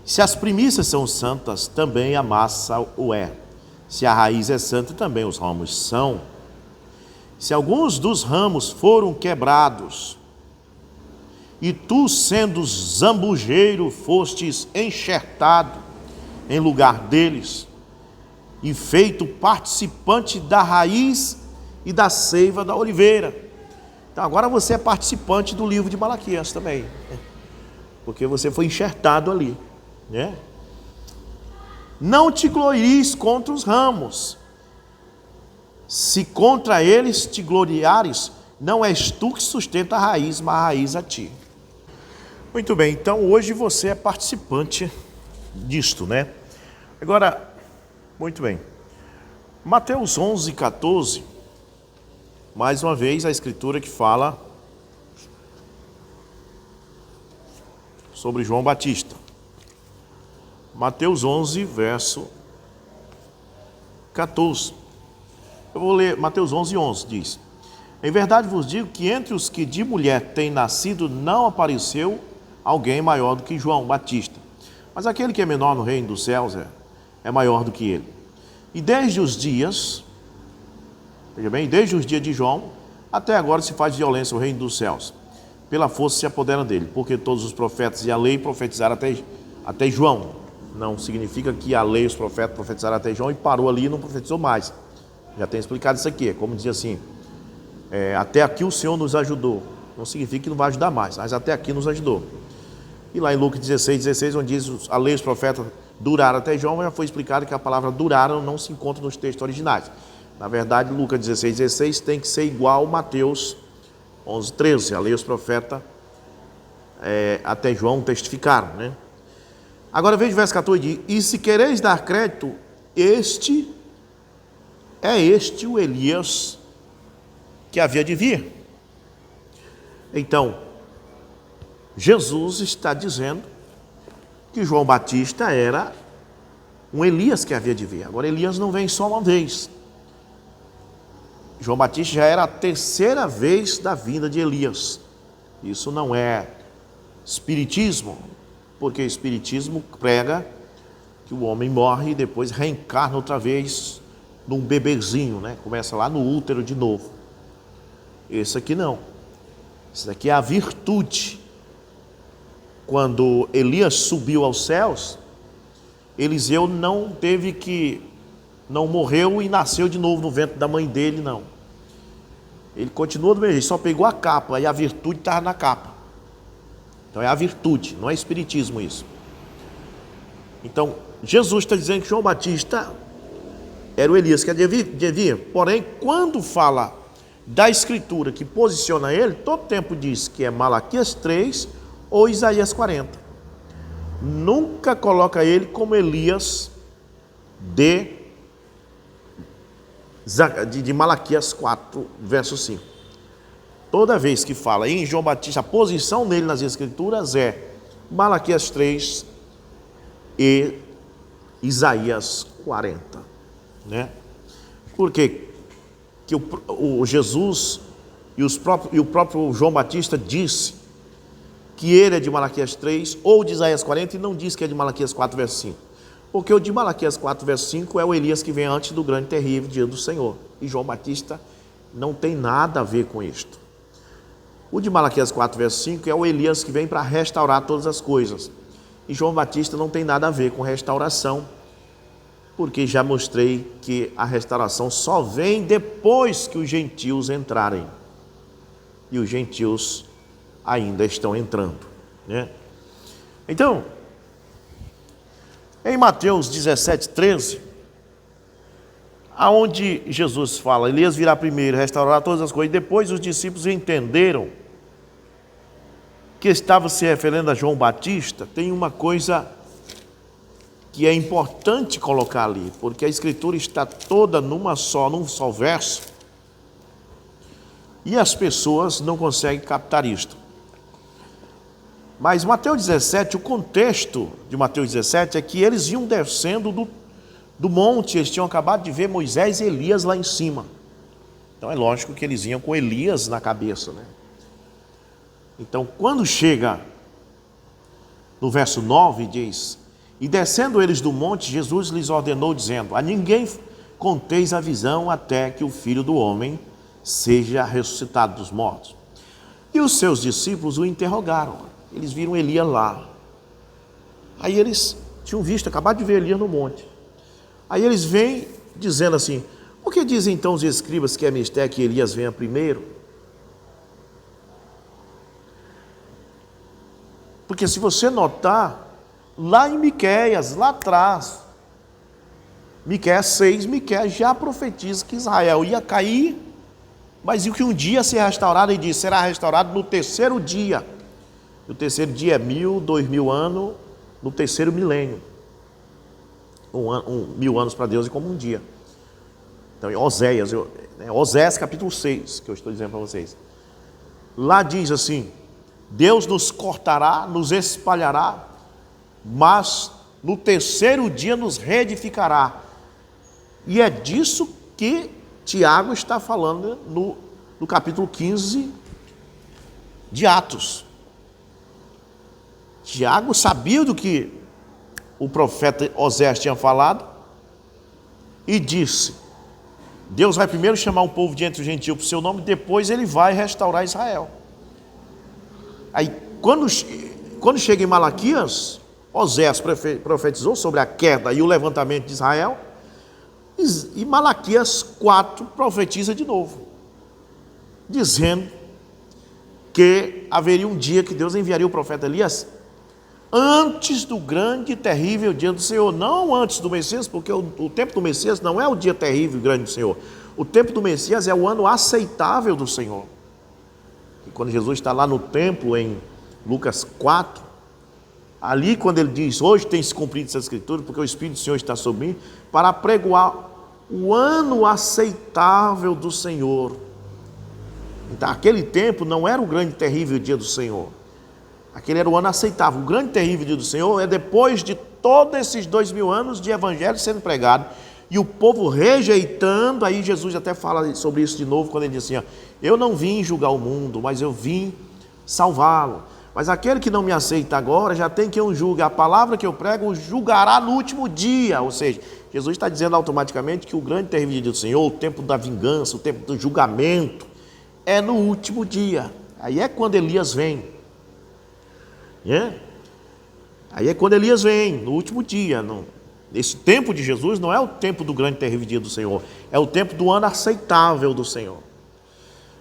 se as primícias são santas, também a massa o é. Se a raiz é santa, também os ramos são. Se alguns dos ramos foram quebrados, e tu, sendo zambujeiro, fostes enxertado em lugar deles, e feito participante da raiz e da seiva da oliveira. Então agora você é participante do livro de Malaquias também, porque você foi enxertado ali, né? Não te glories contra os ramos, Se contra eles te gloriares, não és tu que sustenta a raiz, mas a raiz a ti. Muito bem, então hoje você é participante disto, né? Agora, muito bem. Mateus 11, 14, mais uma vez a escritura que fala sobre João Batista. Mateus 11, verso 14. Eu vou ler Mateus 11, 11, diz: Em verdade vos digo que entre os que de mulher têm nascido não apareceu alguém maior do que João Batista, mas aquele que é menor no reino dos céus é maior do que ele. E desde os dias, veja bem, desde os dias de João, até agora se faz violência ao reino dos céus. Pela força se apodera dele, porque todos os profetas e a lei profetizaram até João. Não significa que a lei e os profetas profetizaram até João e parou ali e não profetizou mais. Já tem explicado isso aqui, é como dizia assim, até aqui o Senhor nos ajudou. Não significa que não vai ajudar mais, mas até aqui nos ajudou. E lá em Lucas 16, 16, onde diz a lei e os profetas duraram até João, já foi explicado que a palavra duraram não se encontra nos textos originais. Na verdade, Lucas 16, 16 tem que ser igual a Mateus 11, 13. A lei e os profetas até João testificaram, né? Agora veja o verso 14, diz: E se quereis dar crédito, este o Elias que havia de vir. Então, Jesus está dizendo que João Batista era um Elias que havia de vir. Agora, Elias não vem só uma vez. João Batista já era a terceira vez da vinda de Elias. Isso não é espiritismo, porque o espiritismo prega que o homem morre e depois reencarna outra vez num bebezinho, né? Começa lá no útero de novo. Esse aqui não. Esse daqui é a virtude. Quando Elias subiu aos céus, Eliseu não morreu e nasceu de novo no ventre da mãe dele, não. Ele continuou do mesmo jeito, só pegou a capa, e a virtude estava na capa. Então é a virtude, não é espiritismo isso. Então, Jesus está dizendo que João Batista era o Elias que devia vir. Porém, quando fala da escritura que posiciona ele, todo tempo diz que é Malaquias 3 ou Isaías 40. Nunca coloca ele como Elias de Malaquias 4, verso 5. Toda vez que fala em João Batista, a posição dele nas escrituras é Malaquias 3 e Isaías 40, né? Porque que o Jesus e o próprio João Batista disse que ele é de Malaquias 3 ou de Isaías 40 e não diz que é de Malaquias 4, verso 5. Porque o de Malaquias 4, verso 5 é o Elias que vem antes do grande e terrível dia do Senhor. E João Batista não tem nada a ver com isto. O de Malaquias 4, verso 5 é o Elias que vem para restaurar todas as coisas. E João Batista não tem nada a ver com restauração, porque já mostrei que a restauração só vem depois que os gentios entrarem. E os gentios ainda estão entrando, né? Então, em Mateus 17, 13, aonde Jesus fala, Elias virá primeiro, restaurará todas as coisas, depois os discípulos entenderam que estava se referindo a João Batista. Tem uma coisa que é importante colocar ali, porque a escritura está toda num só verso, e as pessoas não conseguem captar isto. Mas Mateus 17, o contexto de Mateus 17 é que eles iam descendo do monte, eles tinham acabado de ver Moisés e Elias lá em cima. Então é lógico que eles iam com Elias na cabeça, né? Então quando chega no verso 9, diz: E descendo eles do monte, Jesus lhes ordenou, dizendo: A ninguém conteis a visão até que o Filho do Homem seja ressuscitado dos mortos. E os seus discípulos o interrogaram. Eles viram Elias lá. Aí eles tinham visto, acabado de ver Elias no monte. Aí eles vêm dizendo assim: Por que dizem então os escribas que é mistério que Elias venha primeiro? Porque se você notar, lá em Miqueias, lá atrás, Miqueias 6, Miqueias já profetiza que Israel ia cair, mas que um dia seria restaurado, e diz, será restaurado no terceiro dia. O terceiro dia é 1000, 2000 anos, no terceiro milênio. 1000 anos para Deus é como um dia. Então, em Oséias capítulo 6, que eu estou dizendo para vocês. Lá diz assim, Deus nos cortará, nos espalhará, mas no terceiro dia nos reedificará. E é disso que Tiago está falando no capítulo 15 de Atos. Tiago sabia do que o profeta Oséias tinha falado e disse, Deus vai primeiro chamar um povo de entre os gentios por seu nome, depois ele vai restaurar Israel. Aí quando chega em Malaquias, Oséias profetizou sobre a queda e o levantamento de Israel, e Malaquias 4 profetiza de novo, dizendo que haveria um dia que Deus enviaria o profeta Elias antes do grande e terrível dia do Senhor, não antes do Messias, porque o tempo do Messias não é o dia terrível e grande do Senhor. O tempo do Messias é o ano aceitável do Senhor. E quando Jesus está lá no templo em Lucas 4, ali quando ele diz, hoje tem se cumprido essa escritura, porque o Espírito do Senhor está sobre mim, para pregoar o ano aceitável do Senhor. Então aquele tempo não era o grande e terrível dia do Senhor. Aquele era o ano aceitável. O grande e terrível dia do Senhor é depois de todos esses 2000 anos de evangelho sendo pregado e o povo rejeitando. Aí Jesus até fala sobre isso de novo quando ele diz assim, ó, eu não vim julgar o mundo, mas eu vim salvá-lo. Mas aquele que não me aceita agora já tem quem o julgue. A palavra que eu prego o julgará no último dia. Ou seja, Jesus está dizendo automaticamente que o grande e terrível dia do Senhor, o tempo da vingança, o tempo do julgamento, é no último dia. Aí é quando Elias vem. Aí é quando Elias vem, no último dia. Esse tempo de Jesus não é o tempo do grande e terrível dia do Senhor, é o tempo do ano aceitável do Senhor.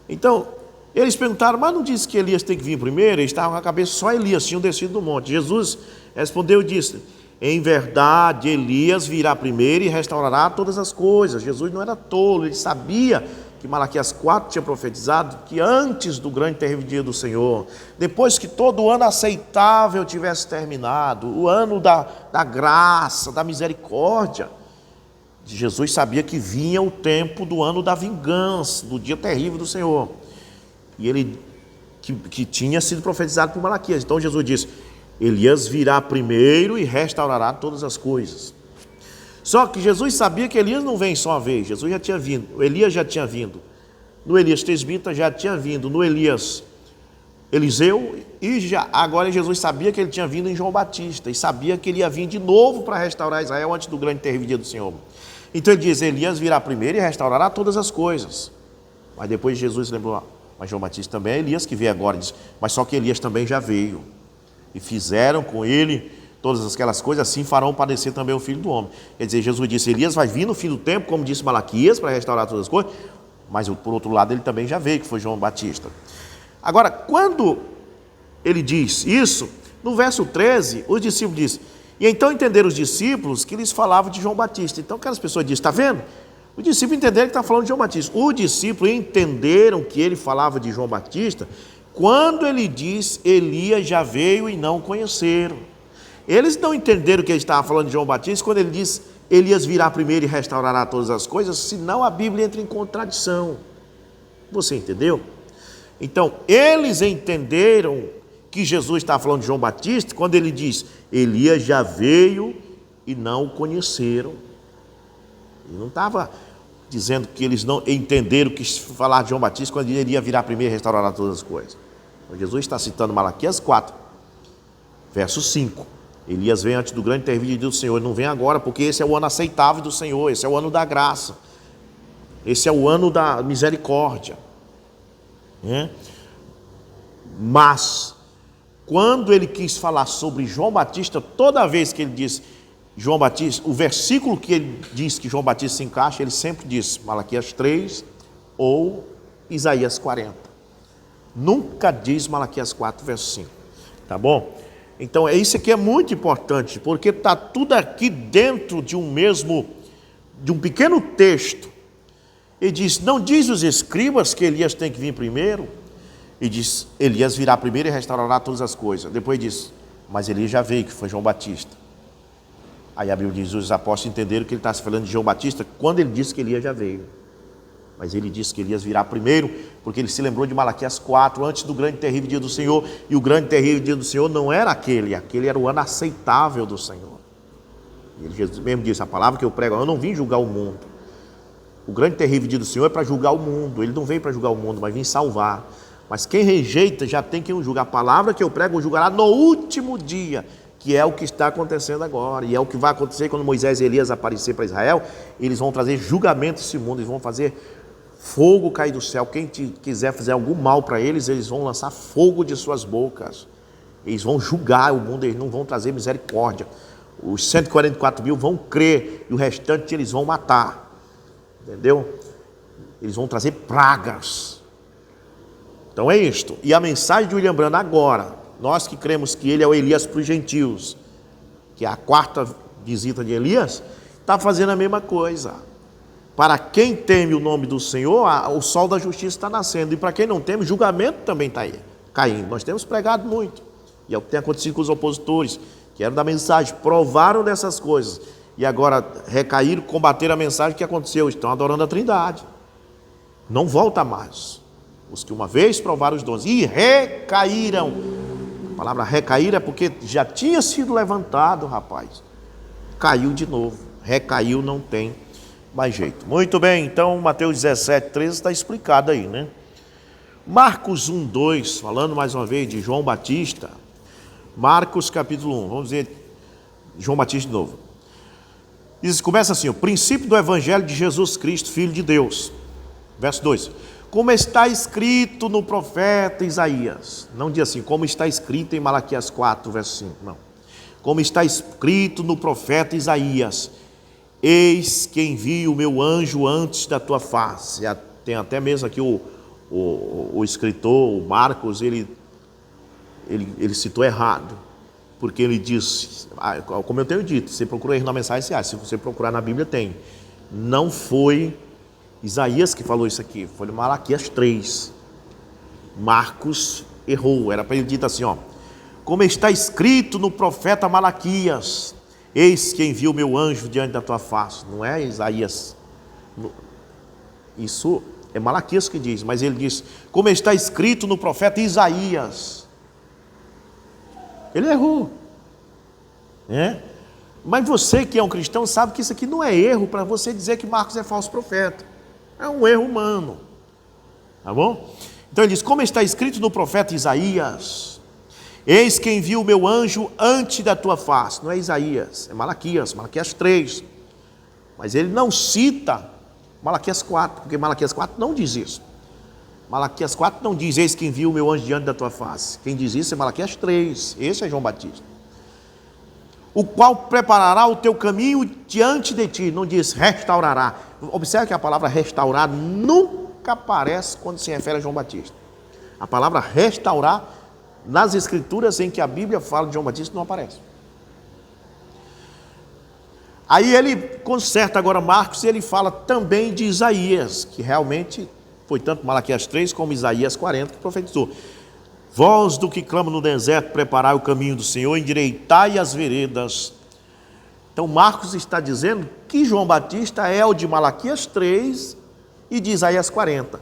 Então, eles perguntaram, mas não disse que Elias tem que vir primeiro? Eles estavam com a cabeça, só Elias tinham descido do monte. Jesus respondeu e disse, em verdade, Elias virá primeiro e restaurará todas as coisas. Jesus não era tolo, ele sabia que Malaquias 4 tinha profetizado que antes do grande e terrível dia do Senhor, depois que todo o ano aceitável tivesse terminado, o ano da graça, da misericórdia, Jesus sabia que vinha o tempo do ano da vingança, do dia terrível do Senhor. E ele que tinha sido profetizado por Malaquias. Então Jesus disse, Elias virá primeiro e restaurará todas as coisas. Só que Jesus sabia que Elias não vem só uma vez, Jesus já tinha vindo, Elias já tinha vindo, no Elias Tesbita já tinha vindo, no Elias Eliseu, e agora Jesus sabia que ele tinha vindo em João Batista, e sabia que ele ia vir de novo para restaurar Israel antes do grande e terrível dia do Senhor. Então ele diz, Elias virá primeiro e restaurará todas as coisas. Mas depois Jesus lembrou, mas João Batista também é Elias que veio agora, diz, mas só que Elias também já veio, e fizeram com ele todas aquelas coisas, assim farão padecer também o Filho do Homem. Quer dizer, Jesus disse, Elias vai vir no fim do tempo, como disse Malaquias, para restaurar todas as coisas, mas por outro lado ele também já veio, que foi João Batista. Agora, quando ele diz isso, no verso 13, os discípulos dizem, e então entenderam os discípulos que eles falavam de João Batista. Então aquelas pessoas dizem, está vendo? Os discípulos entenderam que está falando de João Batista. Os discípulos entenderam que ele falava de João Batista quando ele diz, Elias já veio e não conheceram. Eles não entenderam que ele estava falando de João Batista quando ele diz, Elias virá primeiro e restaurará todas as coisas, senão a Bíblia entra em contradição. Você entendeu? Então, eles entenderam que Jesus estava falando de João Batista quando ele diz, Elias já veio e não o conheceram. Ele não estava dizendo que eles não entenderam que falar de João Batista quando ele ia virar primeiro e restaurar todas as coisas. Então, Jesus está citando Malaquias 4, verso 5. Elias vem antes do grande e terrível dia do Senhor. Ele não vem agora, porque esse é o ano aceitável do Senhor, esse é o ano da graça, esse é o ano da misericórdia. Mas, quando ele quis falar sobre João Batista, toda vez que ele diz João Batista, o versículo que ele diz que João Batista se encaixa, ele sempre diz Malaquias 3 ou Isaías 40. Nunca diz Malaquias 4, verso 5. Tá bom? Então, isso aqui é muito importante, porque está tudo aqui dentro de um mesmo de um pequeno texto. Ele diz, não diz os escribas que Elias tem que vir primeiro? E diz, Elias virá primeiro e restaurará todas as coisas. Depois diz, mas Elias já veio, que foi João Batista. Aí a Bíblia diz, os apóstolos entenderam que ele está se falando de João Batista quando ele disse que Elias já veio. Mas ele disse que Elias virá primeiro, porque ele se lembrou de Malaquias 4, antes do grande e terrível dia do Senhor. E o grande e terrível dia do Senhor não era aquele era o ano aceitável do Senhor. E ele Jesus mesmo disse, a palavra que eu prego, eu não vim julgar o mundo. O grande e terrível dia do Senhor é para julgar o mundo. Ele não veio para julgar o mundo, mas vim salvar. Mas quem rejeita já tem quem o julga. A palavra que eu prego o julgará no último dia, que é o que está acontecendo agora. E é o que vai acontecer quando Moisés e Elias aparecer para Israel. Eles vão trazer julgamento a esse mundo, eles vão fazer fogo cair do céu. Quem quiser fazer algum mal para eles, eles vão lançar fogo de suas bocas. Eles vão julgar o mundo, eles não vão trazer misericórdia. Os 144 mil vão crer e o restante eles vão matar. Entendeu? Eles vão trazer pragas. Então é isto. E a mensagem de William Branham agora, nós que cremos que ele é o Elias para os gentios, que é a quarta visita de Elias, está fazendo a mesma coisa. Para quem teme o nome do Senhor, o sol da justiça está nascendo. E para quem não teme, o julgamento também está aí, caindo. Nós temos pregado muito. E é o que tem acontecido com os opositores, que eram da mensagem, provaram dessas coisas. E agora recaíram, combateram a mensagem que aconteceu. Estão adorando a Trindade. Não volta mais. Os que uma vez provaram os dons e recaíram. A palavra recair é porque já tinha sido levantado, rapaz. Caiu de novo. Recaiu, não tem mais jeito. Muito bem, então Mateus 17, 13 está explicado aí, né? Marcos 1, 2, falando mais uma vez de João Batista. Marcos capítulo 1, vamos dizer João Batista de novo. Diz, começa assim, o princípio do evangelho de Jesus Cristo, Filho de Deus. Verso 2. Como está escrito no profeta Isaías. Não diz assim, como está escrito em Malaquias 4, verso 5. Não. Como está escrito no profeta Isaías. Eis que envio o meu anjo antes da tua face. Tem até mesmo aqui o escritor, o Marcos, ele citou errado. Porque ele diz, como eu tenho dito, você procura erro na mensagem, se você procurar na Bíblia tem. Não foi Isaías que falou isso aqui, foi Malaquias 3. Marcos errou, era para ele dito assim, ó. Como está escrito no profeta Malaquias, eis que envio o meu anjo diante da tua face. Não é Isaías. Isso é Malaquias que diz, mas ele diz, como está escrito no profeta Isaías. Ele errou. Mas você que é um cristão sabe que isso aqui não é erro para você dizer que Marcos é falso profeta. É um erro humano. Tá bom? Então ele diz, como está escrito no profeta Isaías, eis que envio o meu anjo antes da tua face. Não é Isaías, é Malaquias 3. Mas ele não cita Malaquias 4, porque Malaquias 4 não diz isso. Malaquias 4 não diz, eis que envio o meu anjo diante da tua face. Quem diz isso é Malaquias 3, esse é João Batista. O qual preparará o teu caminho diante de ti, não diz restaurará. Observe que a palavra restaurar nunca aparece quando se refere a João Batista. A palavra restaurar, nas escrituras em que a Bíblia fala de João Batista, não aparece. Aí ele conserta agora Marcos e ele fala também de Isaías, que realmente foi tanto Malaquias 3 como Isaías 40 que profetizou. Vós do que clama no deserto, preparai o caminho do Senhor, endireitai as veredas. Então Marcos está dizendo que João Batista é o de Malaquias 3 e de Isaías 40.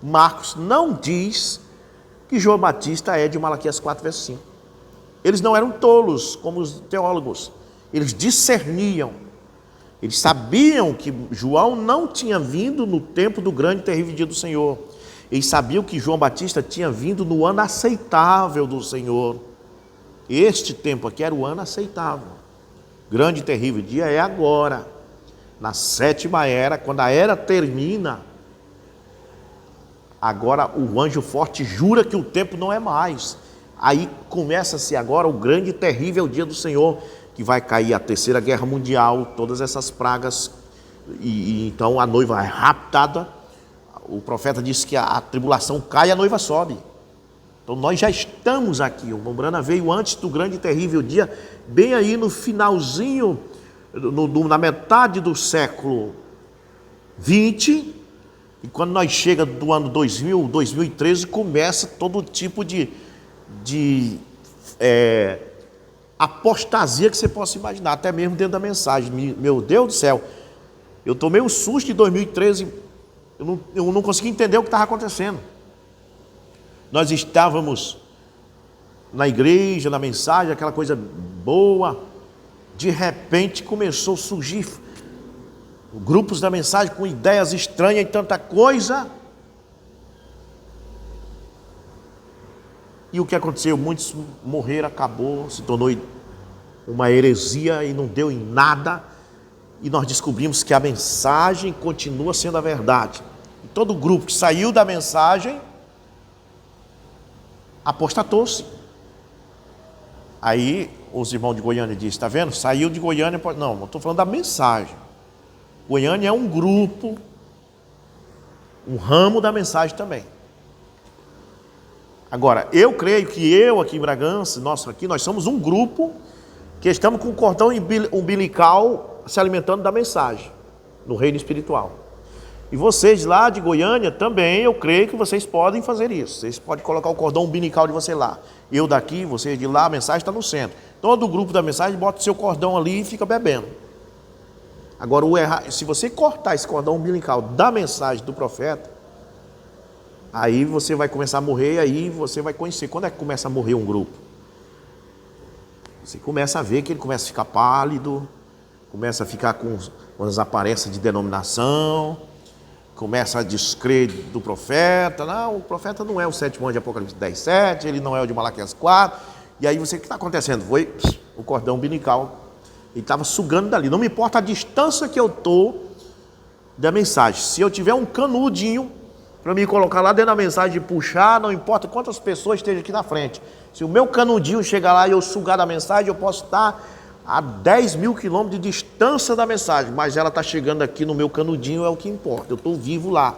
Marcos não diz que João Batista é de Malaquias 4, verso 5. Eles não eram tolos como os teólogos. Eles discerniam. Eles sabiam que João não tinha vindo no tempo do grande e terrível dia do Senhor. Eles sabiam que João Batista tinha vindo no ano aceitável do Senhor. Este tempo aqui era o ano aceitável. Grande e terrível dia é agora. Na 7ª era, quando a era termina, agora o anjo forte jura que o tempo não é mais. Aí começa-se agora o grande e terrível dia do Senhor, que vai cair a 3ª Guerra Mundial, todas essas pragas, e então a noiva é raptada. O profeta disse que a tribulação cai e a noiva sobe. Então nós já estamos aqui. O Mombrana veio antes do grande e terrível dia, bem aí no finalzinho na metade do século 20, e quando nós chega do ano 2000, 2013, começa todo tipo de apostasia que você possa imaginar, até mesmo dentro da mensagem. Meu Deus do céu, eu tomei um susto em 2013, eu não consegui entender o que estava acontecendo. Nós estávamos na igreja, na mensagem, aquela coisa boa, de repente começou a surgir grupos da mensagem com ideias estranhas e tanta coisa. E o que aconteceu? Muitos morreram, acabou, se tornou uma heresia e não deu em nada. E nós descobrimos que a mensagem continua sendo a verdade. E todo grupo que saiu da mensagem apostatou-se. Aí os irmãos de Goiânia dizem, está vendo? Saiu de Goiânia, não, eu estou falando da mensagem. Goiânia é um grupo, um ramo da mensagem também. Agora, eu creio que eu aqui em Bragança, nós somos um grupo que estamos com o cordão umbilical se alimentando da mensagem, no reino espiritual. E vocês lá de Goiânia também, eu creio que vocês podem fazer isso. Vocês podem colocar o cordão umbilical de você lá. Eu daqui, vocês de lá, a mensagem está no centro. Todo o grupo da mensagem bota o seu cordão ali e fica bebendo. Agora, se você cortar esse cordão umbilical da mensagem do profeta, aí você vai começar a morrer, aí você vai conhecer. Quando é que começa a morrer um grupo? Você começa a ver que ele começa a ficar pálido, começa a ficar com as aparências de denominação, começa a descrer do profeta. Não, o profeta não é o sétimo anjo de Apocalipse 10:7, ele não é o de Malaquias 4. E aí você, o que está acontecendo? Foi o cordão umbilical. Ele estava sugando dali. Não me importa a distância que eu estou da mensagem. Se eu tiver um canudinho para me colocar lá dentro da mensagem e puxar, não importa quantas pessoas estejam aqui na frente. Se o meu canudinho chegar lá e eu sugar da mensagem, eu posso estar a 10 mil quilômetros de distância da mensagem, mas ela está chegando aqui no meu canudinho, é o que importa. Eu estou vivo lá,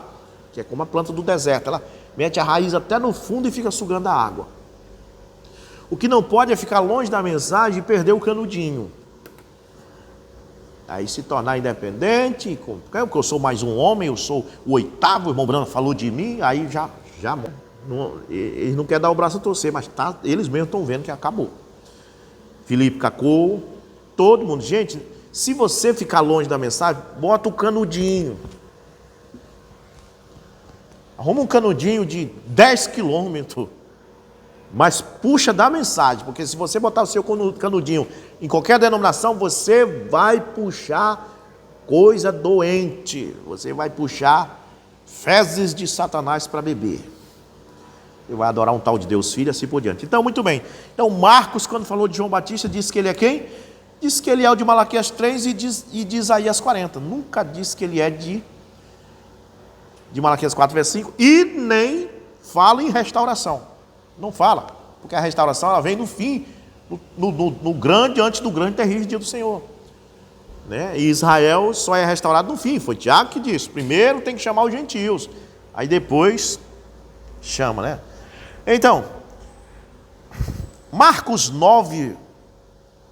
que é como a planta do deserto. Ela mete a raiz até no fundo e fica sugando a água. O que não pode é ficar longe da mensagem e perder o canudinho. Aí se tornar independente, porque eu sou mais um homem, eu sou o oitavo, o irmão Brano falou de mim, aí já eles não querem dar o braço a torcer, mas eles mesmos estão vendo que acabou. Felipe Cacou, todo mundo. Gente, se você ficar longe da mensagem, bota o canudinho. Arruma um canudinho de 10 quilômetros, mas puxa da mensagem, porque se você botar o seu canudinho em qualquer denominação, você vai puxar coisa doente, você vai puxar fezes de Satanás para beber. Você vai adorar um tal de Deus Filho, assim por diante. Então, muito bem. Então, Marcos, quando falou de João Batista, disse que ele é quem? Disse que ele é o de Malaquias 3 e de Isaías 40. Nunca disse que ele é de Malaquias 4, versículo 5, e nem fala em restauração. Não fala, porque a restauração ela vem no fim, no grande, antes do grande e terrível dia do Senhor. Né? E Israel só é restaurado no fim. Foi Tiago que disse, primeiro tem que chamar os gentios, aí depois chama, né? Então, Marcos 9,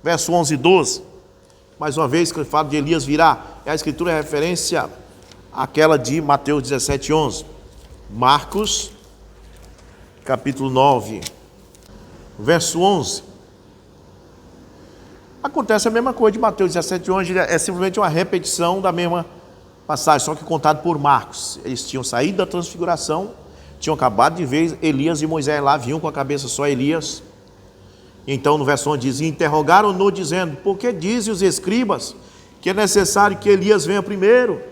verso 11 e 12, mais uma vez que eu falo de Elias virá, a escritura é referência àquela de Mateus 17, 11. Marcos, capítulo 9, verso 11. Acontece a mesma coisa de Mateus 17, 11, é simplesmente uma repetição da mesma passagem, só que contado por Marcos. Eles tinham saído da transfiguração, tinham acabado de ver Elias e Moisés lá, vinham com a cabeça só Elias. Então no verso 11 diz, interrogaram-no dizendo, por que dizem os escribas que é necessário que Elias venha primeiro?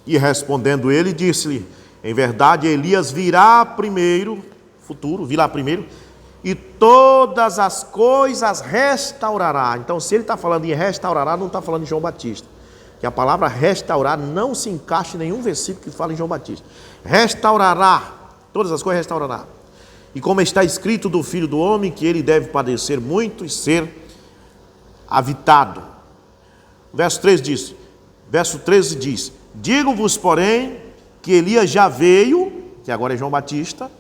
E respondendo ele, disse-lhe, em verdade Elias virá primeiro, futuro, virá primeiro, e todas as coisas restaurará. Então se ele está falando em restaurará, não está falando de João Batista, que a palavra restaurar não se encaixa em nenhum versículo que fala em João Batista. Restaurará, todas as coisas restaurará. E como está escrito do Filho do Homem, que ele deve padecer muito e ser avitado. Verso 13 diz, digo-vos, porém, que Elias já veio, que agora é João Batista,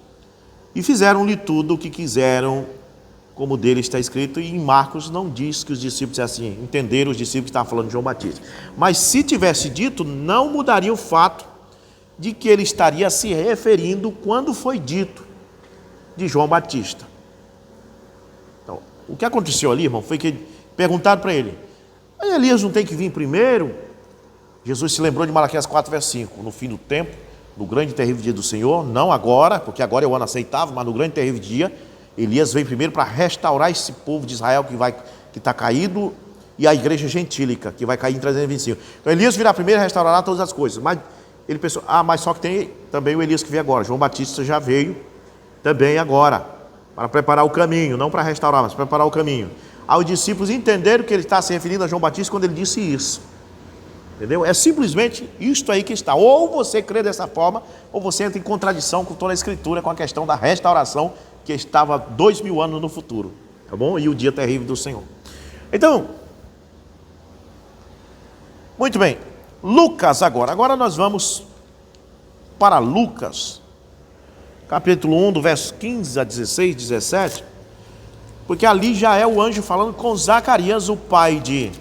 e fizeram-lhe tudo o que quiseram como dele está escrito, e em Marcos não diz que os discípulos, assim, entenderam os discípulos que estavam falando de João Batista. Mas se tivesse dito, não mudaria o fato de que ele estaria se referindo quando foi dito de João Batista. Então, o que aconteceu ali, irmão, foi que perguntaram para ele: mas Elias não tem que vir primeiro? Jesus se lembrou de Malaquias 4, verso 5. No fim do tempo, no grande e terrível dia do Senhor, não agora, porque agora é o ano aceitável, mas no grande e terrível dia, Elias vem primeiro para restaurar esse povo de Israel que está caído, e a igreja gentílica, que vai cair em 325. Então Elias virá primeiro e restaurará todas as coisas. Mas ele pensou, mas só que tem também o Elias que veio agora. João Batista já veio também agora, para preparar o caminho, não para restaurar, mas para preparar o caminho. Aí os discípulos entenderam que ele está se referindo a João Batista quando ele disse isso. Entendeu? É simplesmente isto aí que está. Ou você crê dessa forma, ou você entra em contradição com toda a Escritura, com a questão da restauração, que estava 2000 anos no futuro. Tá bom? E o dia terrível do Senhor. Então, muito bem. Lucas agora. Agora nós vamos para Lucas, capítulo 1, do verso 15 a 16, 17. Porque ali já é o anjo falando com Zacarias, o pai de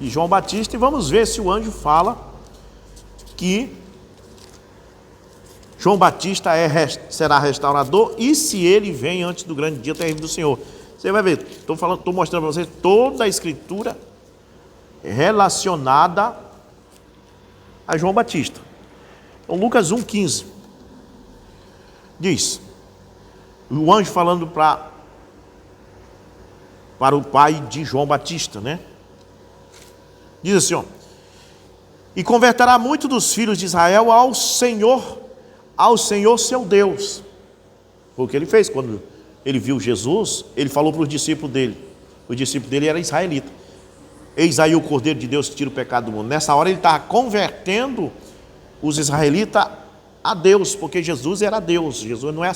João Batista, e vamos ver se o anjo fala que João Batista será restaurador e se ele vem antes do grande dia terrível do Senhor. Você vai ver, estou mostrando para vocês toda a escritura relacionada a João Batista. Então, Lucas 1,15 diz, o anjo falando para o pai de João Batista, né? Diz assim, ó: e converterá muito dos filhos de Israel ao Senhor seu Deus. Foi o que ele fez quando ele viu Jesus. Ele falou para os discípulos dele. Os discípulos dele eram israelitas. Eis aí o Cordeiro de Deus que tira o pecado do mundo. Nessa hora ele estava convertendo os israelitas a Deus, porque Jesus era Deus. Jesus não é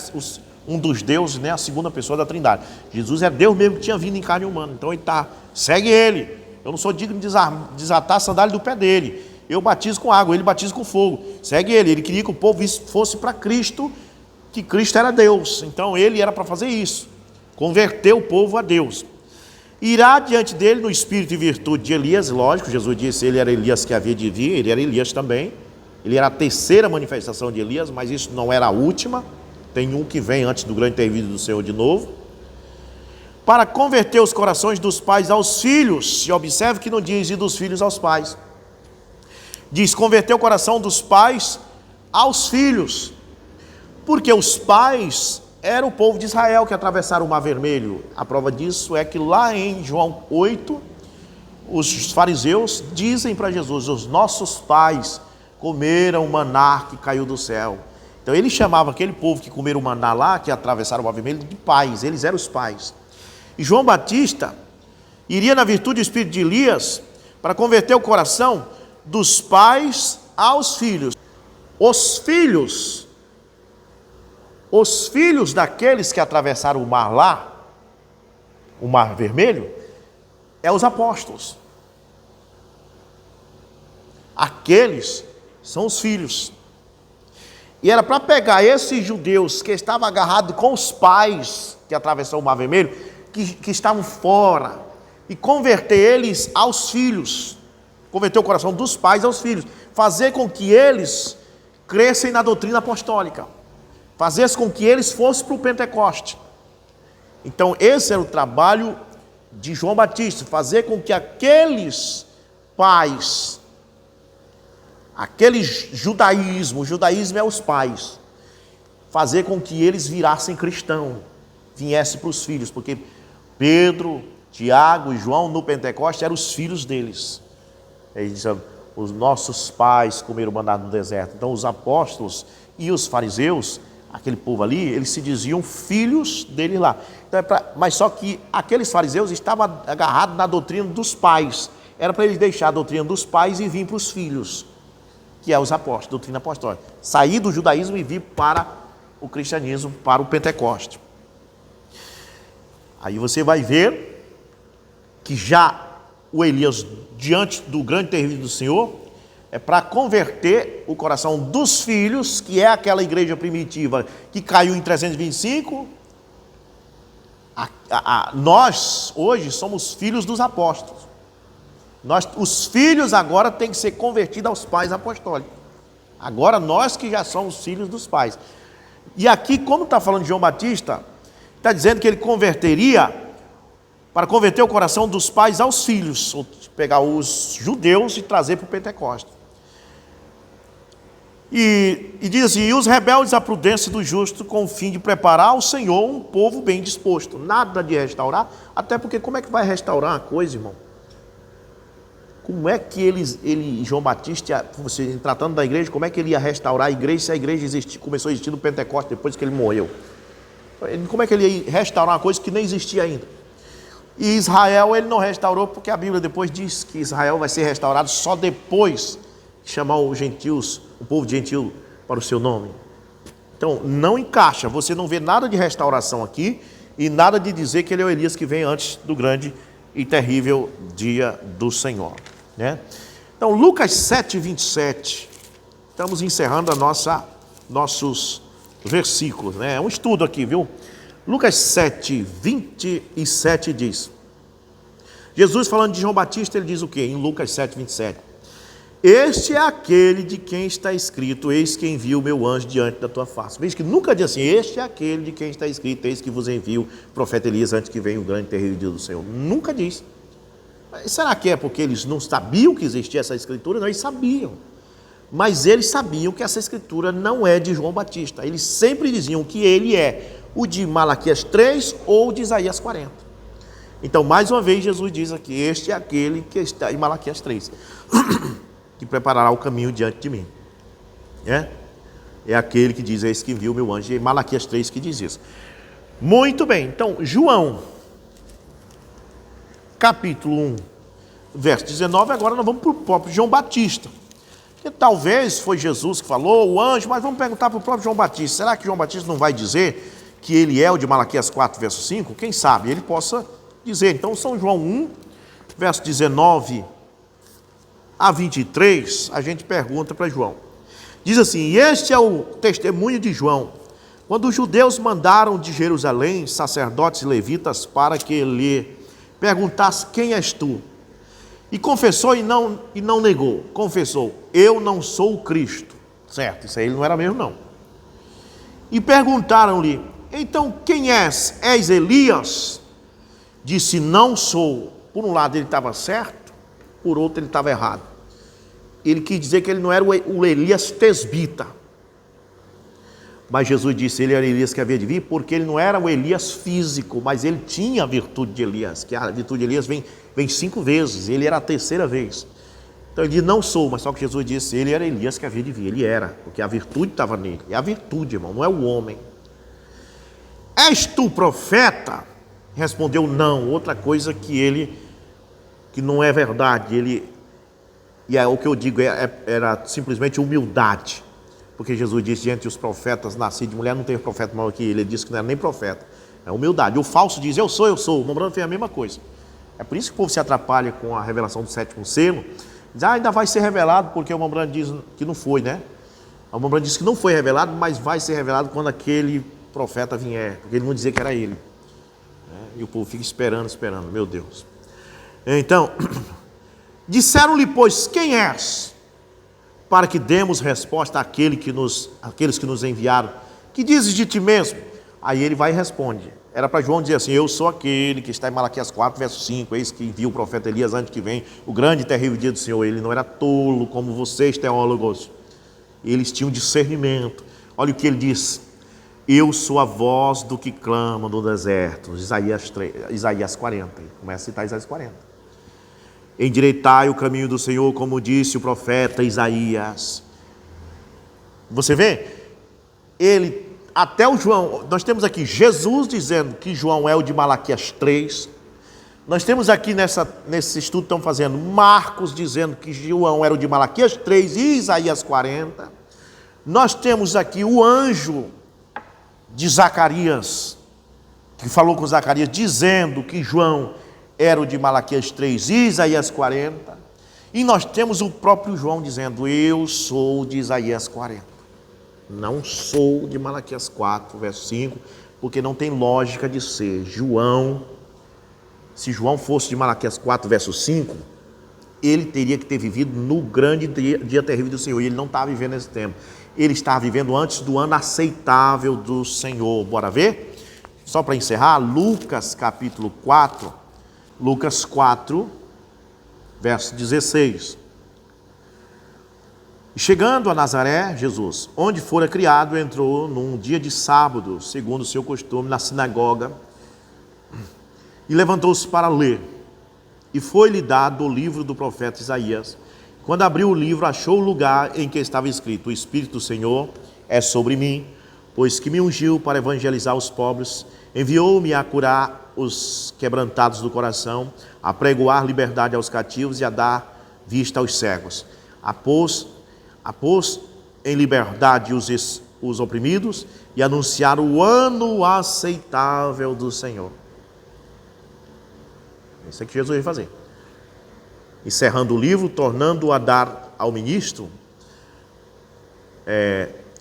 um dos deuses, nem a segunda pessoa da Trindade. Jesus é Deus mesmo que tinha vindo em carne humana. Então ele está, segue ele. Eu não sou digno de desatar a sandália do pé dele. Eu batizo com água, ele batiza com fogo. Segue ele. Ele queria que o povo fosse para Cristo, que Cristo era Deus. Então ele era para fazer isso, converter o povo a Deus. Irá diante dele no espírito e virtude de Elias. Lógico, Jesus disse, ele era Elias que havia de vir. Ele era Elias também. Ele era a terceira manifestação de Elias, mas isso não era a última. Tem um que vem antes do grande terrível do Senhor de novo. Para converter os corações dos pais aos filhos. E observe que não diz e dos filhos aos pais. Diz converter o coração dos pais aos filhos. Porque os pais eram o povo de Israel que atravessaram o Mar Vermelho. A prova disso é que lá em João 8, os fariseus dizem para Jesus, os nossos pais comeram o maná que caiu do céu. Então ele chamava aquele povo que comeram o maná lá, que atravessaram o Mar Vermelho, de pais. Eles eram os pais. E João Batista iria na virtude do espírito de Elias para converter o coração dos pais aos filhos. Os filhos daqueles que atravessaram o mar lá, o Mar Vermelho, é os apóstolos. Aqueles são os filhos. E era para pegar esses judeus que estavam agarrados com os pais que atravessaram o Mar Vermelho, que estavam fora, e converter eles aos filhos, converter o coração dos pais aos filhos, fazer com que eles crescem na doutrina apostólica, fazer com que eles fossem para o Pentecoste. Então esse era o trabalho de João Batista, fazer com que aqueles pais, aquele judaísmo, o judaísmo é os pais, fazer com que eles virassem cristão, viessem para os filhos, porque Pedro, Tiago e João no Pentecoste eram os filhos deles. Eles dizem, os nossos pais comeram maná no deserto. Então os apóstolos e os fariseus, aquele povo ali, eles se diziam filhos dele lá. Então, mas só que aqueles fariseus estavam agarrados na doutrina dos pais. Era para eles deixar a doutrina dos pais e vir para os filhos, que é os apóstolos, doutrina apostólica. Sair do judaísmo e vir para o cristianismo, para o Pentecoste. Aí você vai ver que já o Elias, diante do grande terrível do Senhor, é para converter o coração dos filhos, que é aquela igreja primitiva que caiu em 325, Nós, hoje, somos filhos dos apóstolos. Os filhos agora têm que ser convertidos aos pais apostólicos. Agora nós que já somos filhos dos pais. E aqui, como está falando de João Batista, está dizendo que ele converteria, para converter o coração dos pais aos filhos, ou pegar os judeus e trazer para o Pentecostes. E diz assim: e os rebeldes à prudência do justo, com o fim de preparar ao Senhor um povo bem disposto. Nada de restaurar, até porque como é que vai restaurar uma coisa, irmão? Como é que João Batista, você, tratando da igreja, como é que ele ia restaurar a igreja se a igreja começou a existir no Pentecostes depois que ele morreu? Como é que ele ia restaurar uma coisa que nem existia ainda? E Israel ele não restaurou, porque a Bíblia depois diz que Israel vai ser restaurado só depois de chamar os gentios, o povo gentil para o seu nome. Então não encaixa, você não vê nada de restauração aqui e nada de dizer que ele é o Elias que vem antes do grande e terrível dia do Senhor, né? Então Lucas 7:27, estamos encerrando nossos versículos, né? É um estudo aqui, viu? Lucas 7:27 diz, Jesus falando de João Batista, ele diz o quê? Em Lucas 7:27, este é aquele de quem está escrito, eis que envio o meu anjo diante da tua face. Veja que nunca diz assim, este é aquele de quem está escrito, eis que vos envio o profeta Elias antes que venha o grande e terrível dia do Senhor. Nunca diz. Mas será que é porque eles não sabiam que existia essa escritura? Não, eles sabiam. Mas eles sabiam que essa escritura não é de João Batista. Eles sempre diziam que ele é o de Malaquias 3 ou de Isaías 40. Então, mais uma vez, Jesus diz aqui, este é aquele que está em Malaquias 3. Que preparará o caminho diante de mim. É aquele que diz, eis que envia o meu anjo. E Malaquias 3 que diz isso. Muito bem, então, João, capítulo 1, verso 19, agora nós vamos para o próprio João Batista. Que talvez foi Jesus que falou, o anjo, mas vamos perguntar para o próprio João Batista. Será que João Batista não vai dizer que ele é o de Malaquias 4, verso 5? Quem sabe ele possa dizer. Então, São João 1, verso 19 a 23, a gente pergunta para João. Diz assim, este é o testemunho de João, quando os judeus mandaram de Jerusalém sacerdotes e levitas para que ele perguntasse, quem és tu? E confessou e não negou, confessou, eu não sou o Cristo. Certo, isso aí ele não era mesmo não. E perguntaram-lhe, então quem és? És Elias? Disse, não sou. Por um lado ele estava certo, por outro ele estava errado. Ele quis dizer que ele não era o Elias tesbita. Mas Jesus disse, ele era Elias que havia de vir, porque ele não era o Elias físico, mas ele tinha a virtude de Elias, que a virtude de Elias vem 5 vezes, ele era a 3ª vez. Então ele disse, não sou, mas só que Jesus disse, ele era Elias que havia de vir, ele era, porque a virtude estava nele. É a virtude, irmão, não é o homem. És tu profeta? Respondeu, não. Outra coisa que não é verdade, e é o que eu digo, era simplesmente humildade. Porque Jesus disse, entre os profetas nascidos de mulher, não tem profeta maior que ele. Ele disse que não era nem profeta. É humildade. O falso diz, eu sou. O Mombrano fez a mesma coisa. É por isso que o povo se atrapalha com a revelação do 7º selo. Diz, ainda vai ser revelado, porque o Mombrano diz que não foi, né? O Mombrano disse que não foi revelado, mas vai ser revelado quando aquele profeta vier. Porque ele não dizia que era ele. E o povo fica esperando, meu Deus. Então, disseram-lhe, pois, quem és? Para que demos resposta àqueles que nos enviaram. Que dizes de ti mesmo? Aí ele vai e responde. Era para João dizer assim, eu sou aquele que está em Malaquias 4, verso 5, eis que envia o profeta Elias antes que vem, o grande e terrível dia do Senhor. Ele não era tolo como vocês, teólogos. Eles tinham discernimento. Olha o que ele diz. Eu sou a voz do que clama no deserto. Isaías 40. Ele começa a citar Isaías 40. Endireitai o caminho do Senhor, como disse o profeta Isaías. Você vê? Até o João, nós temos aqui Jesus dizendo que João é o de Malaquias 3. Nós temos aqui nesse estudo que estamos fazendo, Marcos dizendo que João era o de Malaquias 3 e Isaías 40. Nós temos aqui o anjo de Zacarias, que falou com Zacarias, dizendo que João era o de Malaquias 3 e Isaías 40. E nós temos o próprio João dizendo, eu sou de Isaías 40. Não sou de Malaquias 4, verso 5, porque não tem lógica de ser. Se João fosse de Malaquias 4, verso 5, ele teria que ter vivido no grande dia terrível do Senhor, e ele não estava vivendo nesse tempo. Ele estava vivendo antes do ano aceitável do Senhor. Bora ver? Só para encerrar, Lucas capítulo 4, Lucas 4, verso 16. Chegando a Nazaré, Jesus, onde fora criado, entrou num dia de sábado, segundo o seu costume, na sinagoga, e levantou-se para ler. E foi-lhe dado o livro do profeta Isaías. Quando abriu o livro, achou o lugar em que estava escrito: o Espírito do Senhor é sobre mim, pois que me ungiu para evangelizar os pobres, enviou-me a curar os quebrantados do coração, a pregoar liberdade aos cativos e a dar vista aos cegos, a pôs em liberdade os oprimidos e anunciar o ano aceitável do Senhor. Isso é que Jesus veio fazer. Encerrando o livro, tornando-o a dar ao ministro,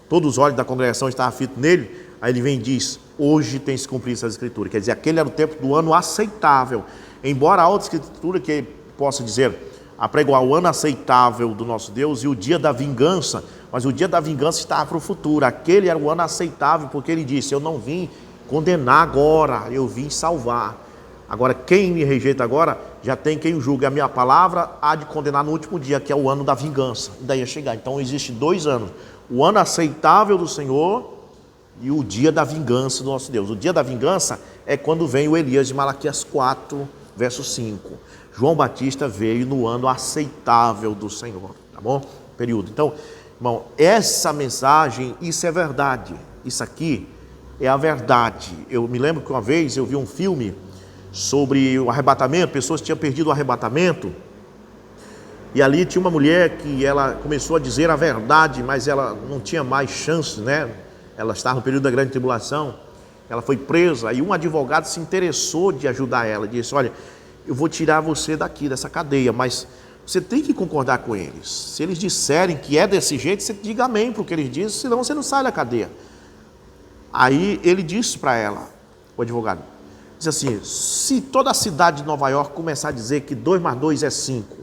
todos os olhos da congregação estavam fitos nele. Aí ele vem e diz: hoje tem se cumprido essa escritura. Quer dizer, aquele era o tempo do ano aceitável. Embora a outra escritura que possa dizer apregoar o ano aceitável do nosso Deus e o dia da vingança, mas o dia da vingança estava para o futuro. Aquele era o ano aceitável, porque ele disse: eu não vim condenar agora, eu vim salvar. Agora, quem me rejeita agora, já tem quem o julgue. A minha palavra há de condenar no último dia, que é o ano da vingança. E daí ia chegar. Então, existe 2 anos. O ano aceitável do Senhor e o dia da vingança do nosso Deus. O dia da vingança é quando vem o Elias de Malaquias 4, verso 5. João Batista veio no ano aceitável do Senhor. Tá bom? Período. Então, irmão, essa mensagem, isso é verdade. Isso aqui é a verdade. Eu me lembro que uma vez eu vi um filme sobre o arrebatamento, pessoas tinham perdido o arrebatamento, e ali tinha uma mulher que ela começou a dizer a verdade, mas ela não tinha mais chance, né? Ela estava no período da grande tribulação, ela foi presa, e um advogado se interessou de ajudar ela, disse: olha, eu vou tirar você daqui, dessa cadeia, mas você tem que concordar com eles. Se eles disserem que é desse jeito, você diga amém para o que eles dizem, senão você não sai da cadeia. Aí ele disse para ela, o advogado, diz assim: se toda a cidade de Nova York começar a dizer que 2 mais 2 é 5,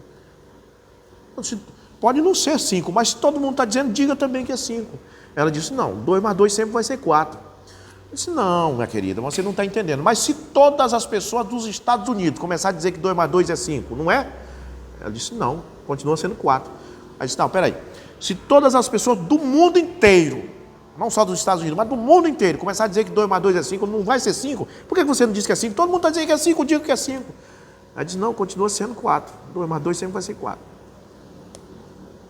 pode não ser 5, mas se todo mundo está dizendo, diga também que é 5. Ela disse: não, 2 mais 2 sempre vai ser 4. Eu disse: não, minha querida, você não está entendendo. Mas se todas as pessoas dos Estados Unidos começarem a dizer que 2 mais 2 é 5, não é? Ela disse: não, continua sendo 4. Aí disse: não, peraí, se todas as pessoas do mundo inteiro, não só dos Estados Unidos, mas do mundo inteiro, começar a dizer que 2 mais 2 é 5, não vai ser 5? Por que você não disse que é 5? Todo mundo está dizendo que é 5, diga que é 5. Ela disse: não, continua sendo 4. 2 mais 2 sempre vai ser 4.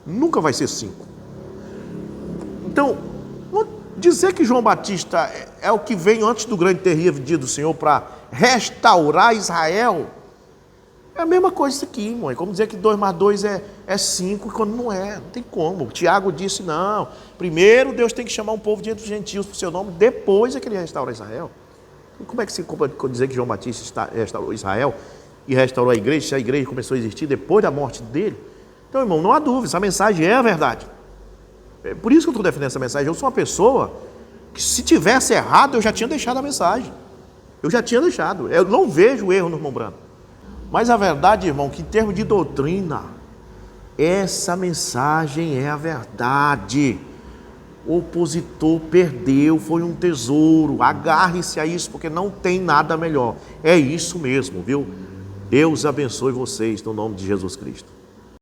Nunca vai ser 5. Então, dizer que João Batista é o que veio antes do grande e terrível dia do Senhor para restaurar Israel, é a mesma coisa isso aqui, irmão. É como dizer que 2 mais 2 é 5, quando não é. Não tem como. Tiago disse: não, primeiro Deus tem que chamar um povo de entre os gentios por seu nome, depois é que ele restaura Israel. E como é que se pode dizer que João Batista restaurou Israel e restaurou a igreja, se a igreja começou a existir depois da morte dele? Então, irmão, não há dúvida, essa mensagem é a verdade. É por isso que eu estou defendendo essa mensagem. Eu sou uma pessoa que, se tivesse errado, eu já tinha deixado a mensagem. Eu já tinha deixado. Eu não vejo erro no irmão Brando. Mas a verdade, irmão, que em termos de doutrina, essa mensagem é a verdade. O opositor perdeu, foi um tesouro. Agarre-se a isso, porque não tem nada melhor. É isso mesmo, viu? Deus abençoe vocês no nome de Jesus Cristo.